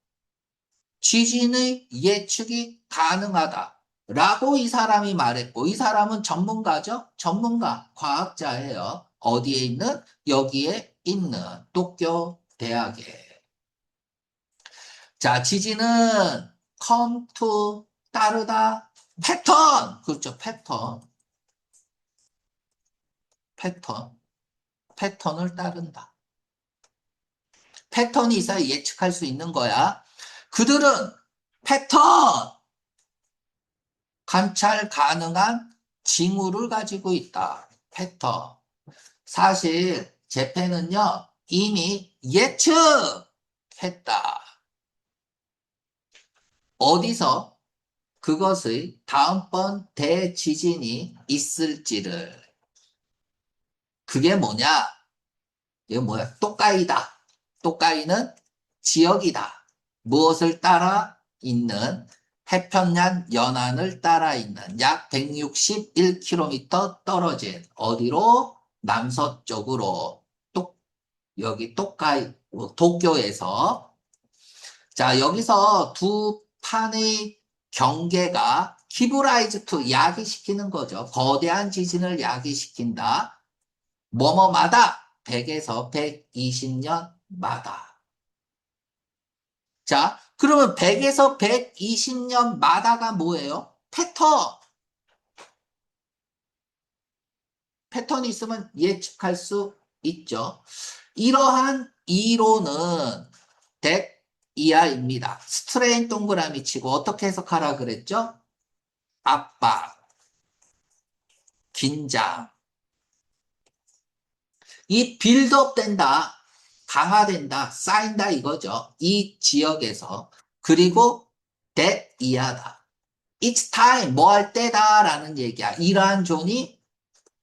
지진의 예측이 가능하다. 라고 이 사람이 말했고, 이 사람은 전문가죠? 전문가, 과학자예요. 어디에 있는? 여기에 있는 도쿄 대학에. 자, 지진은 come to 따르다 패턴. 그렇죠. 패턴. 패턴을 따른다. 패턴이 있어야 예측할 수 있는 거야. 그들은 패턴 관찰 가능한 징후를 가지고 있다. 패턴. 사실 재팬은요 이미 예측했다. 어디서 그것의 다음번 대지진이 있을지를. 그게 뭐냐? 이거 뭐야? 또까이다. 또까이는 지역이다. 무엇을 따라 있는? 해평양 연안을 따라 있는 약 161km 떨어진 어디로? 남서쪽으로. 여기 또까이, 도쿄에서. 자, 여기서 두 판의 경계가 키브라이즈 투 야기시키는 거죠. 거대한 지진을 야기시킨다. 뭐뭐마다 100에서 120년마다. 자, 그러면 100에서 120년마다가 뭐예요? 패턴이 있으면 예측할 수 있죠. 이러한 이론은 덱 이하입니다. 스트레인 동그라미 치고 어떻게 해석하라 그랬죠? 압박, 긴장. 이 빌드업 된다, 강화된다, 쌓인다 이거죠. 이 지역에서. 그리고 that 이하다. It's time, 뭐 할 때다라는 얘기야. 이러한 존이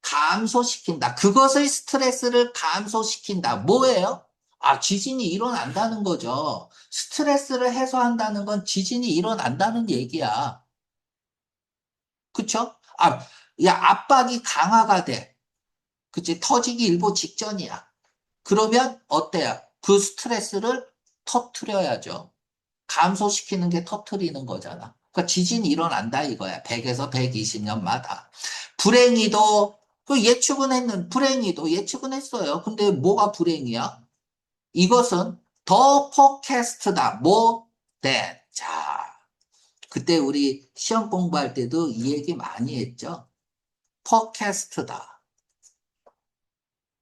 감소시킨다. 그것의 스트레스를 감소시킨다. 뭐예요? 아, 지진이 일어난다는 거죠. 스트레스를 해소한다는 건 지진이 일어난다는 얘기야. 그쵸? 아, 야, 압박이 강화가 돼. 그치? 터지기 일보 직전이야. 그러면 어때요? 그 스트레스를 터트려야죠. 감소시키는 게 터트리는 거잖아. 그러니까 지진이 일어난다 이거야. 100에서 120년마다. 불행히도, 불행히도 예측은 했어요. 근데 뭐가 불행이야? 이것은 더 포캐스트다. more than. 자, 그때 우리 시험 공부할 때도 이 얘기 많이 했죠. 포캐스트다.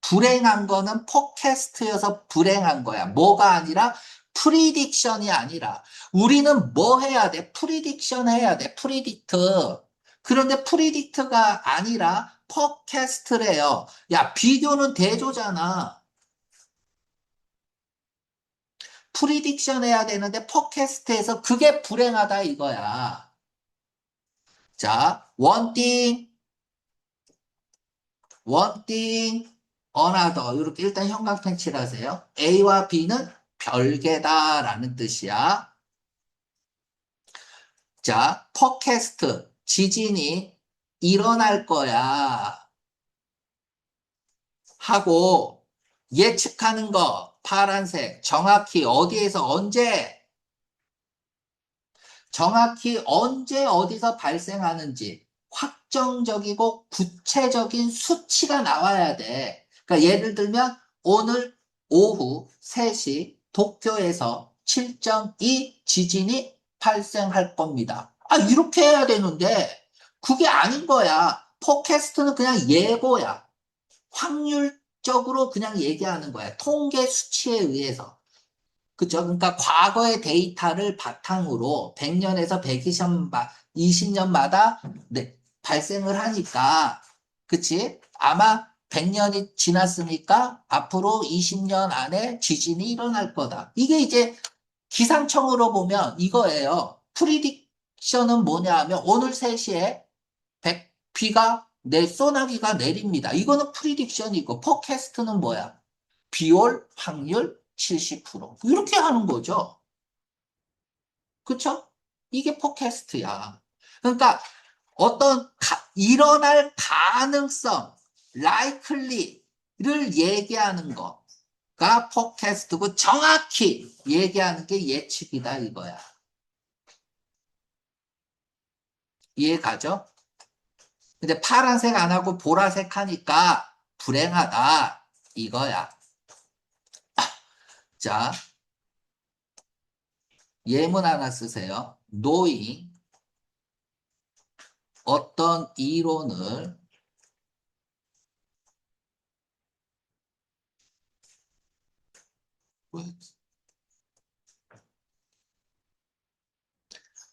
불행한 거는 포캐스트여서 불행한 거야. 뭐가 아니라 프리딕션이 아니라 우리는 뭐 해야 돼? 프리딕션 해야 돼. 프리딕트. 그런데 프리딕트가 아니라 포캐스트래요. 야, 비교는 대조잖아. 프리딕션 해야 되는데 포캐스트에서 그게 불행하다 이거야. 자, one thing, another. 이렇게 일단 형광펜 칠하세요. A와 B는 별개다라는 뜻이야. 자, 팟캐스트, 지진이 일어날 거야. 하고 예측하는 거, 파란색, 정확히 어디에서 언제, 정확히 언제 어디서 발생하는지 확정적이고 구체적인 수치가 나와야 돼. 그러니까 예를 들면 오늘 오후 3시 도쿄에서 7.2 지진이 발생할 겁니다. 아, 이렇게 해야 되는데 그게 아닌 거야. 포캐스트는 그냥 예보야. 확률적으로 그냥 얘기하는 거야. 통계 수치에 의해서. 그죠? 그러니까 과거의 데이터를 바탕으로 100년에서 120년마다 네, 발생을 하니까, 그치? 아마 100년이 지났으니까 앞으로 20년 안에 지진이 일어날 거다. 이게 이제 기상청으로 보면 이거예요. 프리딕션은 뭐냐 하면 오늘 3시에 비가 소나기가 내립니다. 이거는 프리딕션이고, 포캐스트는 뭐야? 비올 확률 70%. 이렇게 하는 거죠. 그쵸? 이게 포캐스트야. 그러니까 어떤 일어날 가능성, likely를 얘기하는 거가 포캐스트고 정확히 얘기하는 게 예측이다 이거야. 이해 가죠? 근데 파란색 안 하고 보라색 하니까 불행하다 이거야. 자, 예문 하나 쓰세요. knowing 어떤 이론을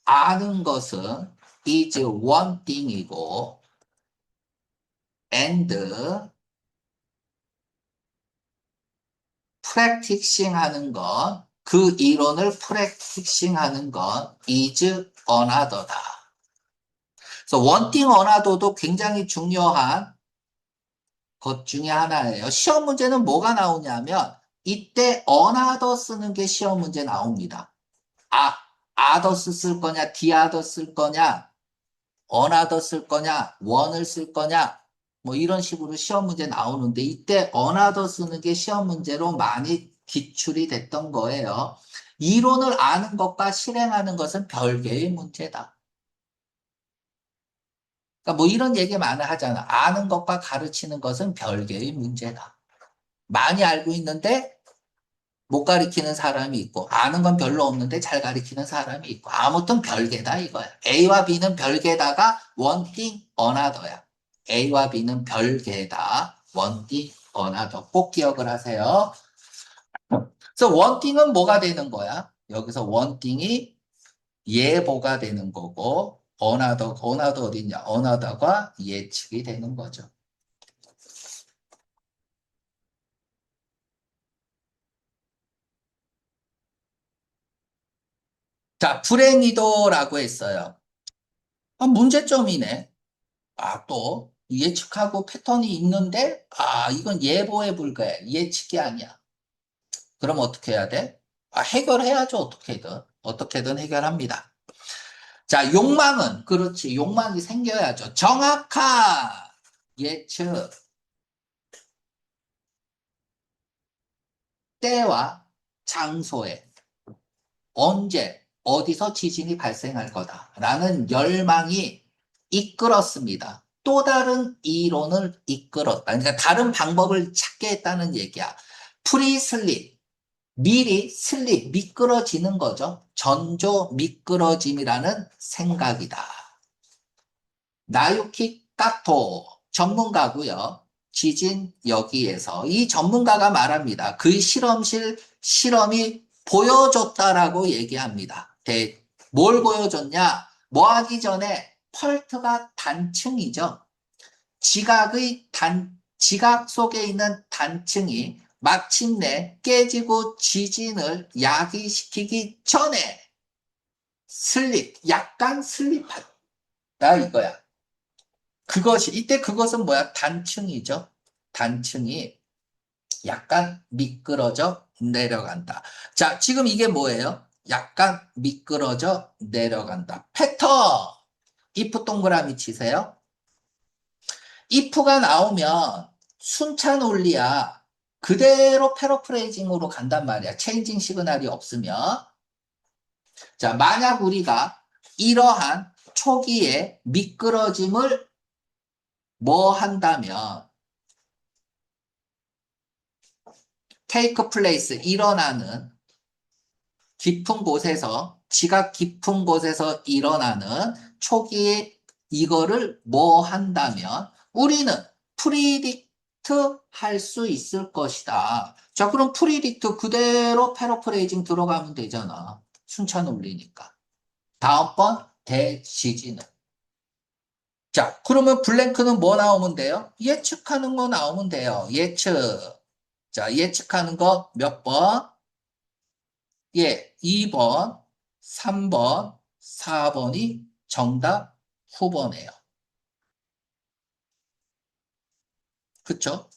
아는 것은 is one thing이고 and practicing 하는 건 그 이론을 practicing 하는 건 is another다. 그래서 one thing another도 굉장히 중요한 것 중에 하나예요. 시험 문제는 뭐가 나오냐면 이때 another 쓰는 게 시험 문제 나옵니다. others 쓸 거냐, the others 쓸 거냐, another 쓸 거냐, one을 쓸 거냐, 뭐 이런 식으로 시험 문제 나오는데 이때 another 쓰는 게 시험 문제로 많이 기출이 됐던 거예요. 이론을 아는 것과 실행하는 것은 별개의 문제다. 그러니까 뭐 이런 얘기 많이 하잖아. 아는 것과 가르치는 것은 별개의 문제다. 많이 알고 있는데 못 가르치는 사람이 있고 아는 건 별로 없는데 잘 가르치는 사람이 있고 아무튼 별개다 이거야. A와 B는 별개다가 one thing another야. A와 B는 별개다. one thing another. 꼭 기억을 하세요. 그래서 one thing은 뭐가 되는 거야? 여기서 one thing이 예보가 되는 거고 another 어딨냐? another가 예측이 되는 거죠. 자, 불행이도라고 했어요. 문제점이네. 또 예측하고 패턴이 있는데 이건 예보에 불과해. 예측이 아니야. 그럼 어떻게 해야 돼? 해결해야죠. 어떻게든 해결합니다. 자, 욕망은 그렇지. 욕망이 생겨야죠. 정확한 예측 때와 장소에 언제 어디서 지진이 발생할 거다라는 열망이 이끌었습니다. 또 다른 이론을 이끌었다. 그러니까 다른 방법을 찾게 했다는 얘기야. 프리슬립, 미리 슬립, 미끄러지는 거죠. 전조 미끄러짐이라는 생각이다. 나유키 까토 전문가고요. 지진 여기에서 이 전문가가 말합니다. 그 실험이 보여줬다라고 얘기합니다. 뭘 보여줬냐? 뭐 하기 전에 펄트가 단층이죠. 지각 속에 있는 단층이 마침내 깨지고 지진을 야기시키기 전에 약간 슬립한다 이거야. 이때 그것은 뭐야? 단층이죠. 단층이 약간 미끄러져 내려간다. 자, 지금 이게 뭐예요? 약간 미끄러져 내려간다. 패턴! if 동그라미 치세요. if가 나오면 순차 논리야. 그대로 패러프레이징으로 간단 말이야. 체인징 시그널이 없으면. 자, 만약 우리가 이러한 초기에 미끄러짐을 뭐 한다면 take place 일어나는 지각 깊은 곳에서 일어나는 초기에 이거를 뭐 한다면 우리는 프리딕트 할 수 있을 것이다. 자, 그럼 프리딕트 그대로 패러프레이징 들어가면 되잖아. 순차 논리니까. 다음번 대지진은. 자, 그러면 블랭크는 뭐 나오면 돼요? 예측하는 거 나오면 돼요. 예측. 자, 예측하는 거 몇 번? 예, 2번, 3번, 4번이 정답 후보네요. 그쵸?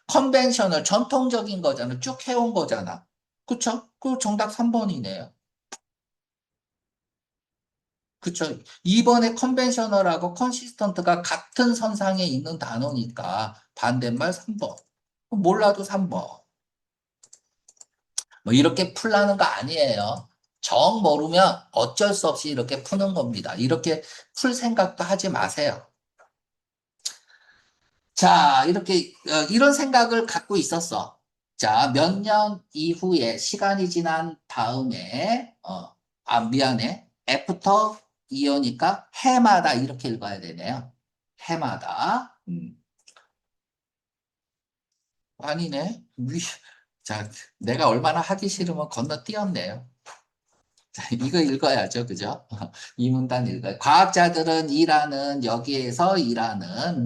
컨벤셔널, 전통적인 거잖아. 쭉 해온 거잖아. 그쵸? 그 정답 3번이네요. 그쵸? 2번에 컨벤셔널하고 컨시스턴트가 같은 선상에 있는 단어니까 반대말 3번. 몰라도 3번. 뭐 이렇게 풀라는 거 아니에요. 정 모르면 어쩔 수 없이 이렇게 푸는 겁니다. 이렇게 풀 생각도 하지 마세요. 자, 이런 생각을 갖고 있었어. 자, 몇 년 이후에 시간이 지난 다음에, 미안해. 애프터 이어니까 해마다 이렇게 읽어야 되네요. 해마다. 아니네. 자, 내가 얼마나 하기 싫으면 건너뛰었네요. 이거 읽어야죠. 그죠? 이 문단 읽어요. 과학자들은 여기에서 일하는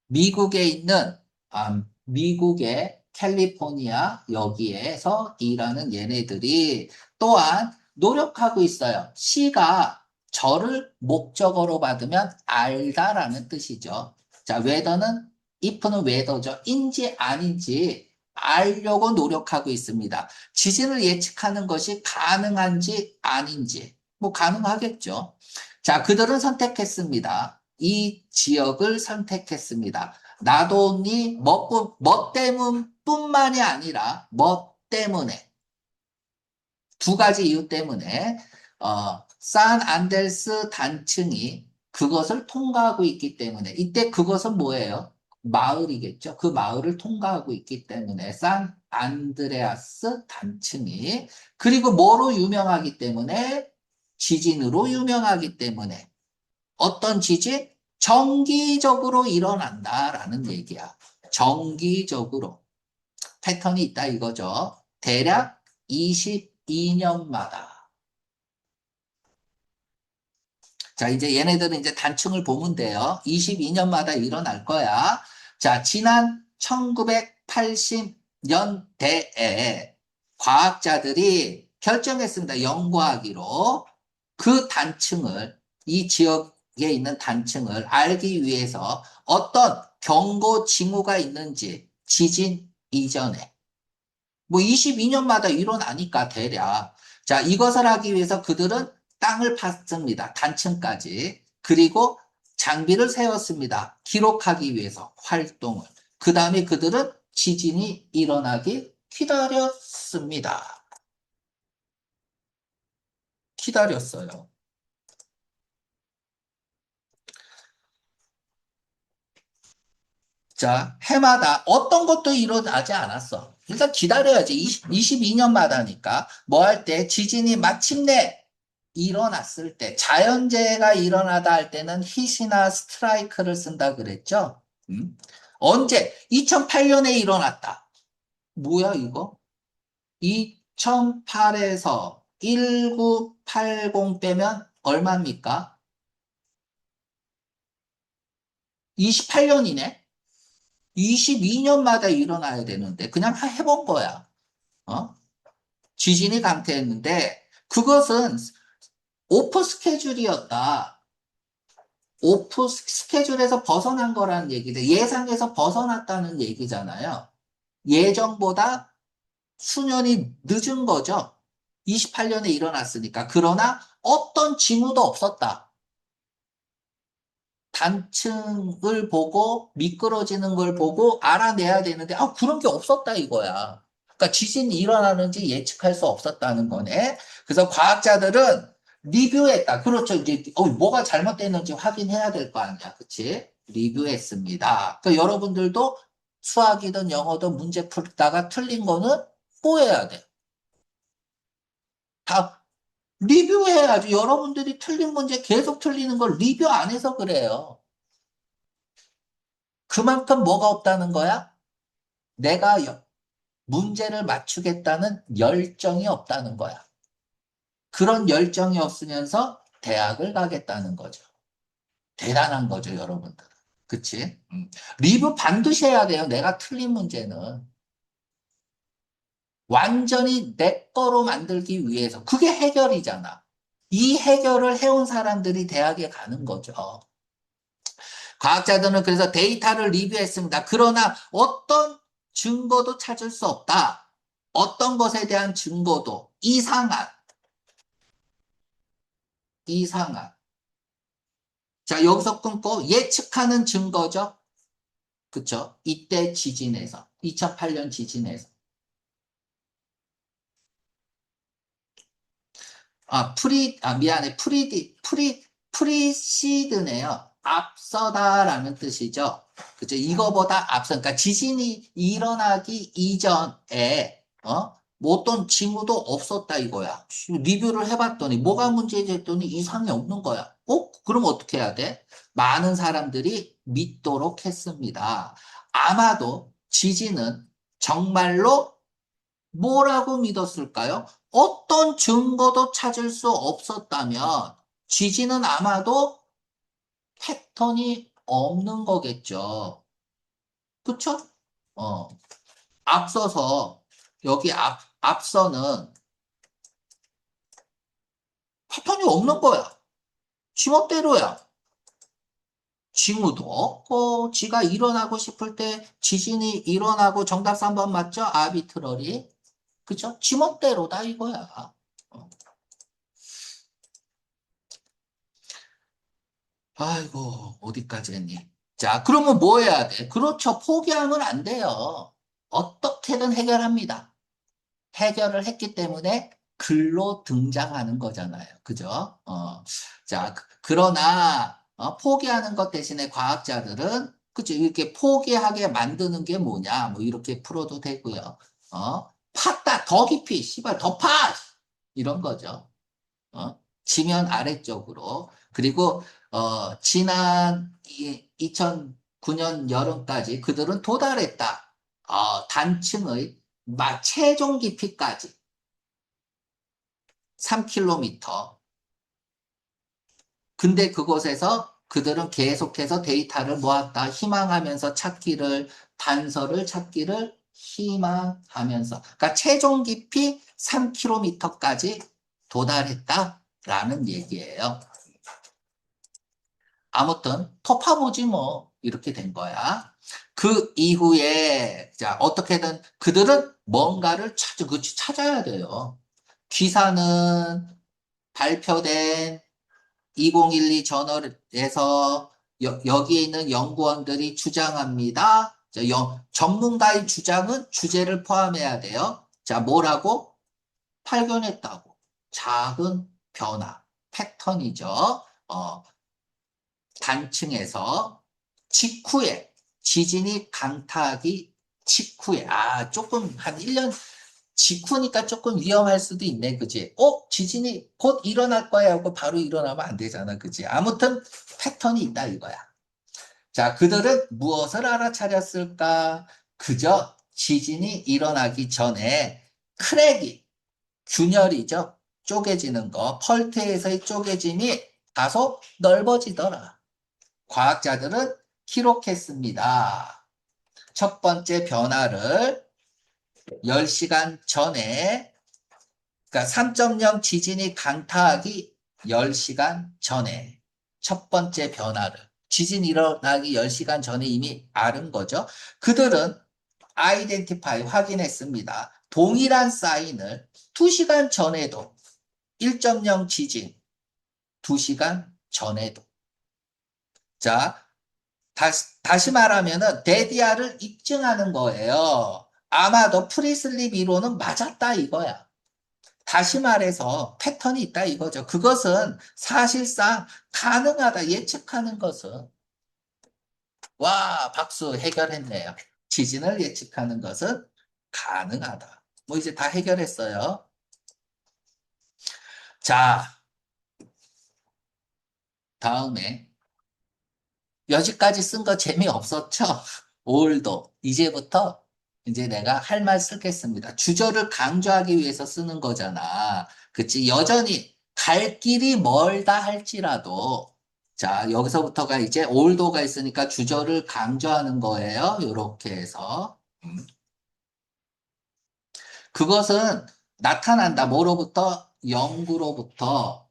미국에 있는, 미국의 캘리포니아 여기에서 일하는 얘네들이 또한 노력하고 있어요. 시가 저를 목적어로 받으면 알다라는 뜻이죠. 자, if는 웨더죠. 인지 아닌지 알려고 노력하고 있습니다. 지진을 예측하는 것이 가능한지 아닌지, 뭐 가능하겠죠. 자, 그들은 선택했습니다. 이 지역을 선택했습니다. 나돈이 뭐 때문뿐만이 아니라 뭐 때문에 두 가지 이유 때문에 산 안델스 단층이 그것을 통과하고 있기 때문에 이때 그것은 뭐예요? 마을이겠죠. 그 마을을 통과하고 있기 때문에 산 안드레아스 단층이 그리고 뭐로 유명하기 때문에 지진으로 유명하기 때문에 어떤 지진? 정기적으로 일어난다라는 얘기야. 정기적으로. 패턴이 있다 이거죠. 대략 22년마다. 자, 이제 얘네들은 이제 단층을 보면 돼요. 22년마다 일어날 거야. 자, 지난 1980년대에 과학자들이 결정했습니다. 연구하기로 이 지역에 있는 단층을 알기 위해서 어떤 경고 징후가 있는지 지진 이전에 뭐 22년마다 일어나니까 대략. 자, 이것을 하기 위해서 그들은 땅을 팠습니다. 단층까지. 그리고 장비를 세웠습니다. 기록하기 위해서 활동을. 그 다음에 그들은 지진이 일어나길 기다렸습니다. 기다렸어요. 자, 해마다 어떤 것도 일어나지 않았어. 일단 기다려야지. 22년마다니까. 뭐 할 때 지진이 마침내 일어났을 때, 자연재해가 일어나다 할 때는 hit이나 스트라이크를 쓴다 그랬죠? 언제? 2008년에 일어났다. 뭐야, 이거? 2008에서 1980 빼면 얼마입니까? 28년이네? 22년마다 일어나야 되는데, 그냥 해본 거야. 어? 지진이 강태했는데, 그것은 오프 스케줄이었다. 오프 스케줄에서 벗어난 거라는 얘기죠. 예상에서 벗어났다는 얘기잖아요. 예정보다 수년이 늦은 거죠. 28년에 일어났으니까. 그러나 어떤 징후도 없었다. 단층을 보고 미끄러지는 걸 보고 알아내야 되는데 그런 게 없었다 이거야. 그러니까 지진이 일어나는지 예측할 수 없었다는 거네. 그래서 과학자들은 리뷰했다. 그렇죠. 이제 뭐가 잘못됐는지 확인해야 될 거 아니야. 그치? 리뷰했습니다. 그러니까 여러분들도 수학이든 영어든 문제 풀다가 틀린 거는 뭐 해야 돼? 다 리뷰해야지. 여러분들이 틀린 문제 계속 틀리는 걸 리뷰 안 해서 그래요. 그만큼 뭐가 없다는 거야? 내가 문제를 맞추겠다는 열정이 없다는 거야. 그런 열정이 없으면서 대학을 가겠다는 거죠. 대단한 거죠, 여러분들. 그치? 리뷰 반드시 해야 돼요. 내가 틀린 문제는. 완전히 내 거로 만들기 위해서. 그게 해결이잖아. 이 해결을 해온 사람들이 대학에 가는 거죠. 과학자들은 그래서 데이터를 리뷰했습니다. 그러나 어떤 증거도 찾을 수 없다. 어떤 것에 대한 증거도 이상한. 자, 여기서 끊고 예측하는 증거죠. 그쵸? 이때 지진에서, 2008년 지진에서. 미안해. 프리시드네요. 앞서다라는 뜻이죠. 그죠? 이거보다 앞서, 그러니까 지진이 일어나기 이전에, 뭐 어떤 징후도 없었다 이거야. 리뷰를 해봤더니, 뭐가 문제지 했더니 이상이 없는 거야. 그럼 어떻게 해야 돼? 많은 사람들이 믿도록 했습니다. 아마도 지진은 정말로 뭐라고 믿었을까요? 어떤 증거도 찾을 수 없었다면 지진은 아마도 패턴이 없는 거겠죠. 그쵸? 어, 앞서서 여기 앞서는 패턴이 없는 거야. 지멋대로야. 징후도 없고 지가 일어나고 싶을 때 지진이 일어나고 정답 3번 맞죠? 아비트러리. 그쵸? 지멋대로다 이거야. 어. 아이고, 어디까지 했니? 자, 그러면 뭐 해야 돼? 그렇죠. 포기하면 안 돼요. 어떻게든 해결합니다. 해결을 했기 때문에 글로 등장하는 거잖아요. 그죠? 자, 그러나, 포기하는 것 대신에 과학자들은, 그죠? 이렇게 포기하게 만드는 게 뭐냐? 뭐, 이렇게 풀어도 되고요. 팠다, 더 깊이, 씨발, 더 파! 이런 거죠. 지면 아래쪽으로. 그리고, 지난 2009년 여름까지 그들은 도달했다. 단층의 최종 깊이까지 3km. 근데 그곳에서 그들은 계속해서 데이터를 모았다. 희망하면서 단서를 찾기를 희망하면서. 그러니까 최종 깊이 3km까지 도달했다라는 얘기예요. 아무튼 터파보지 뭐 이렇게 된 거야. 그 이후에 자 어떻게든 그들은 뭔가를 찾아야 돼요. 기사는 발표된 2012 저널에서 여기에 있는 연구원들이 주장합니다. 자, 전문가의 주장은 주제를 포함해야 돼요. 자, 뭐라고? 발견했다고. 작은 변화, 패턴이죠. 단층에서 직후에 지진이 강타하기 직후에. 조금 한 1년 직후니까 조금 위험할 수도 있네. 그지? 지진이 곧 일어날 거야 하고 바로 일어나면 안 되잖아. 그지? 아무튼 패턴이 있다 이거야. 자, 그들은 무엇을 알아차렸을까? 그저 지진이 일어나기 전에 크랙이, 균열이죠. 쪼개지는 거, 펄트에서의 쪼개짐이 다소 넓어지더라. 과학자들은 기록했습니다. 첫 번째 변화를 10시간 전에, 그러니까 3.0 지진이 강타하기 10시간 전에 첫 번째 변화를, 지진 일어나기 10시간 전에 이미 아는 거죠. 그들은 아이덴티파이 확인했습니다. 동일한 사인을 2시간 전에도 1.0 지진 2시간 전에도. 자, 다시 말하면은 데디아를 입증하는 거예요. 아마도 프리슬립 이론은 맞았다 이거야. 다시 말해서 패턴이 있다 이거죠. 그것은 사실상 가능하다 예측하는 것은. 와, 박수 해결했네요. 지진을 예측하는 것은 가능하다. 뭐 이제 다 해결했어요. 자, 다음에 여기까지 쓴 거 재미없었죠? 올도. 이제부터 이제 내가 할 말 쓰겠습니다. 주저를 강조하기 위해서 쓰는 거잖아. 그치? 여전히 갈 길이 멀다 할지라도, 자, 여기서부터가 이제 올도가 있으니까 주저를 강조하는 거예요. 요렇게 해서. 그것은 나타난다. 뭐로부터? 영구로부터,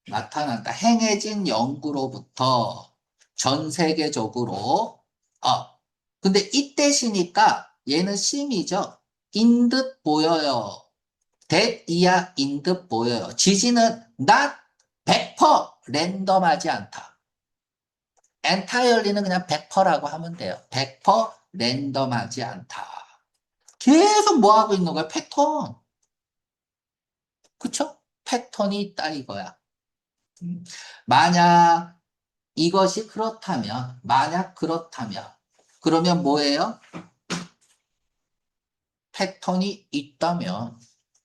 나타난다. 행해진 영구로부터 전 세계적으로. 근데 이때시니까 얘는 심이죠. 인 듯 보여요. that 이야 인 듯 보여요. 지진은 not 100% 랜덤하지 않다. entirely는 그냥 100%라고 하면 돼요. 100% 랜덤하지 않다. 계속 뭐 하고 있는 거야? 패턴. 그쵸? 패턴이 있다 이거야. 음. 만약 이것이 그렇다면, 만약 그렇다면, 그러면 뭐예요? 패턴이 있다면,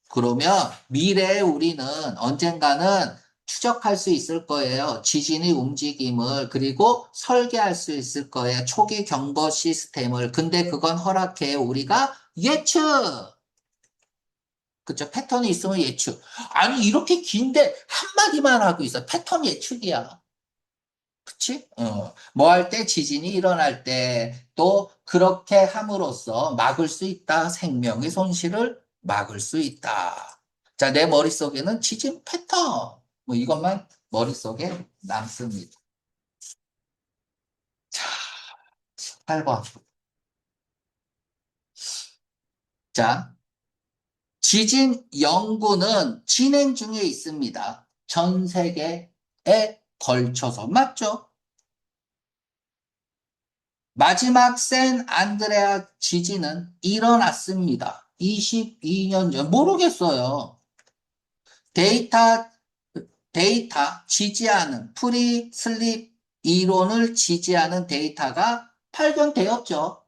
그러면 미래에 우리는 언젠가는 추적할 수 있을 거예요. 지진의 움직임을, 그리고 설계할 수 있을 거예요. 초기 경보 시스템을. 근데 그건 허락해 우리가 예측! 그쵸? 패턴이 있으면 예측. 아니, 이렇게 긴데 한마디만 하고 있어. 패턴 예측이야. 그치? 뭐 할 때, 지진이 일어날 때, 또 그렇게 함으로써 막을 수 있다. 생명의 손실을 막을 수 있다. 자, 내 머릿속에는 지진 패턴. 뭐 이것만 머릿속에 남습니다. 자, 8번. 자, 지진 연구는 진행 중에 있습니다. 전 세계에 걸쳐서. 맞죠? 마지막 샌 안드레아 지진은 일어났습니다. 22년 전. 모르겠어요. 데이터, 지지하는, 프리 슬립 이론을 지지하는 데이터가 발견되었죠.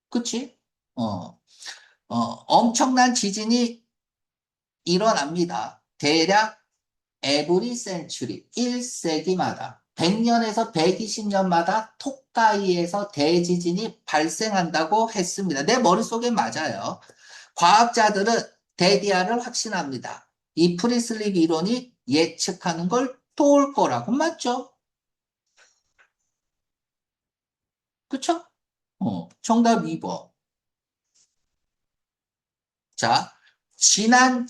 그치? 어, 엄청난 지진이 일어납니다. 대략 에브리 센츄리, 1세기마다 100년에서 120년마다 톡가이에서 대지진이 발생한다고 했습니다. 내 머릿속에 맞아요. 과학자들은 데디아를 확신합니다. 이 프리슬립 이론이 예측하는 걸 도울 거라고. 맞죠? 그쵸? 정답 2번. 자, 지난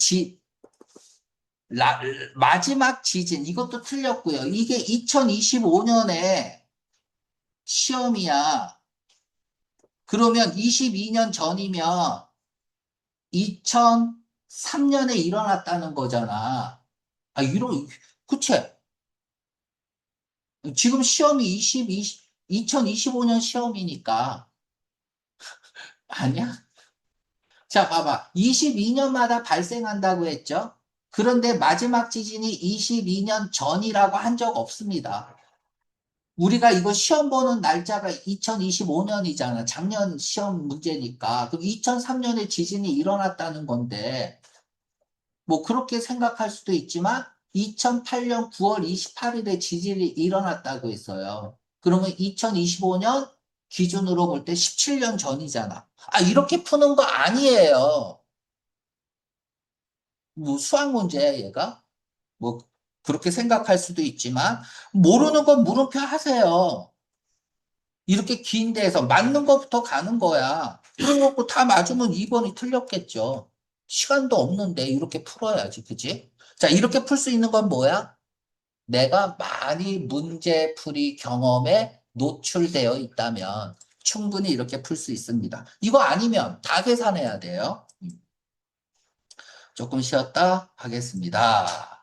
라- 마지막 지진, 이것도 틀렸고요. 이게 2025년에 시험이야. 그러면 22년 전이면 2003년에 일어났다는 거잖아. 그치? 지금 시험이 2025년 시험이니까. 아니야? 자, 봐봐. 22년마다 발생한다고 했죠? 그런데 마지막 지진이 22년 전이라고 한 적 없습니다. 우리가 이거 시험 보는 날짜가 2025년이잖아. 작년 시험 문제니까. 그럼 2003년에 지진이 일어났다는 건데, 뭐 그렇게 생각할 수도 있지만, 2008년 9월 28일에 지진이 일어났다고 했어요. 그러면 2025년 기준으로 볼 때 17년 전이잖아. 아, 이렇게 푸는 거 아니에요. 뭐 수학 문제야, 얘가? 뭐 그렇게 생각할 수도 있지만, 모르는 건 물음표 하세요. 이렇게 긴 데에서 맞는 것부터 가는 거야. 그래갖고 다 맞으면 2번이 틀렸겠죠. 시간도 없는데 이렇게 풀어야지, 그지? 자, 이렇게 풀 수 있는 건 뭐야? 내가 많이 문제풀이 경험에 노출되어 있다면 충분히 이렇게 풀 수 있습니다. 이거 아니면 다 계산해야 돼요. 조금 쉬었다 하겠습니다.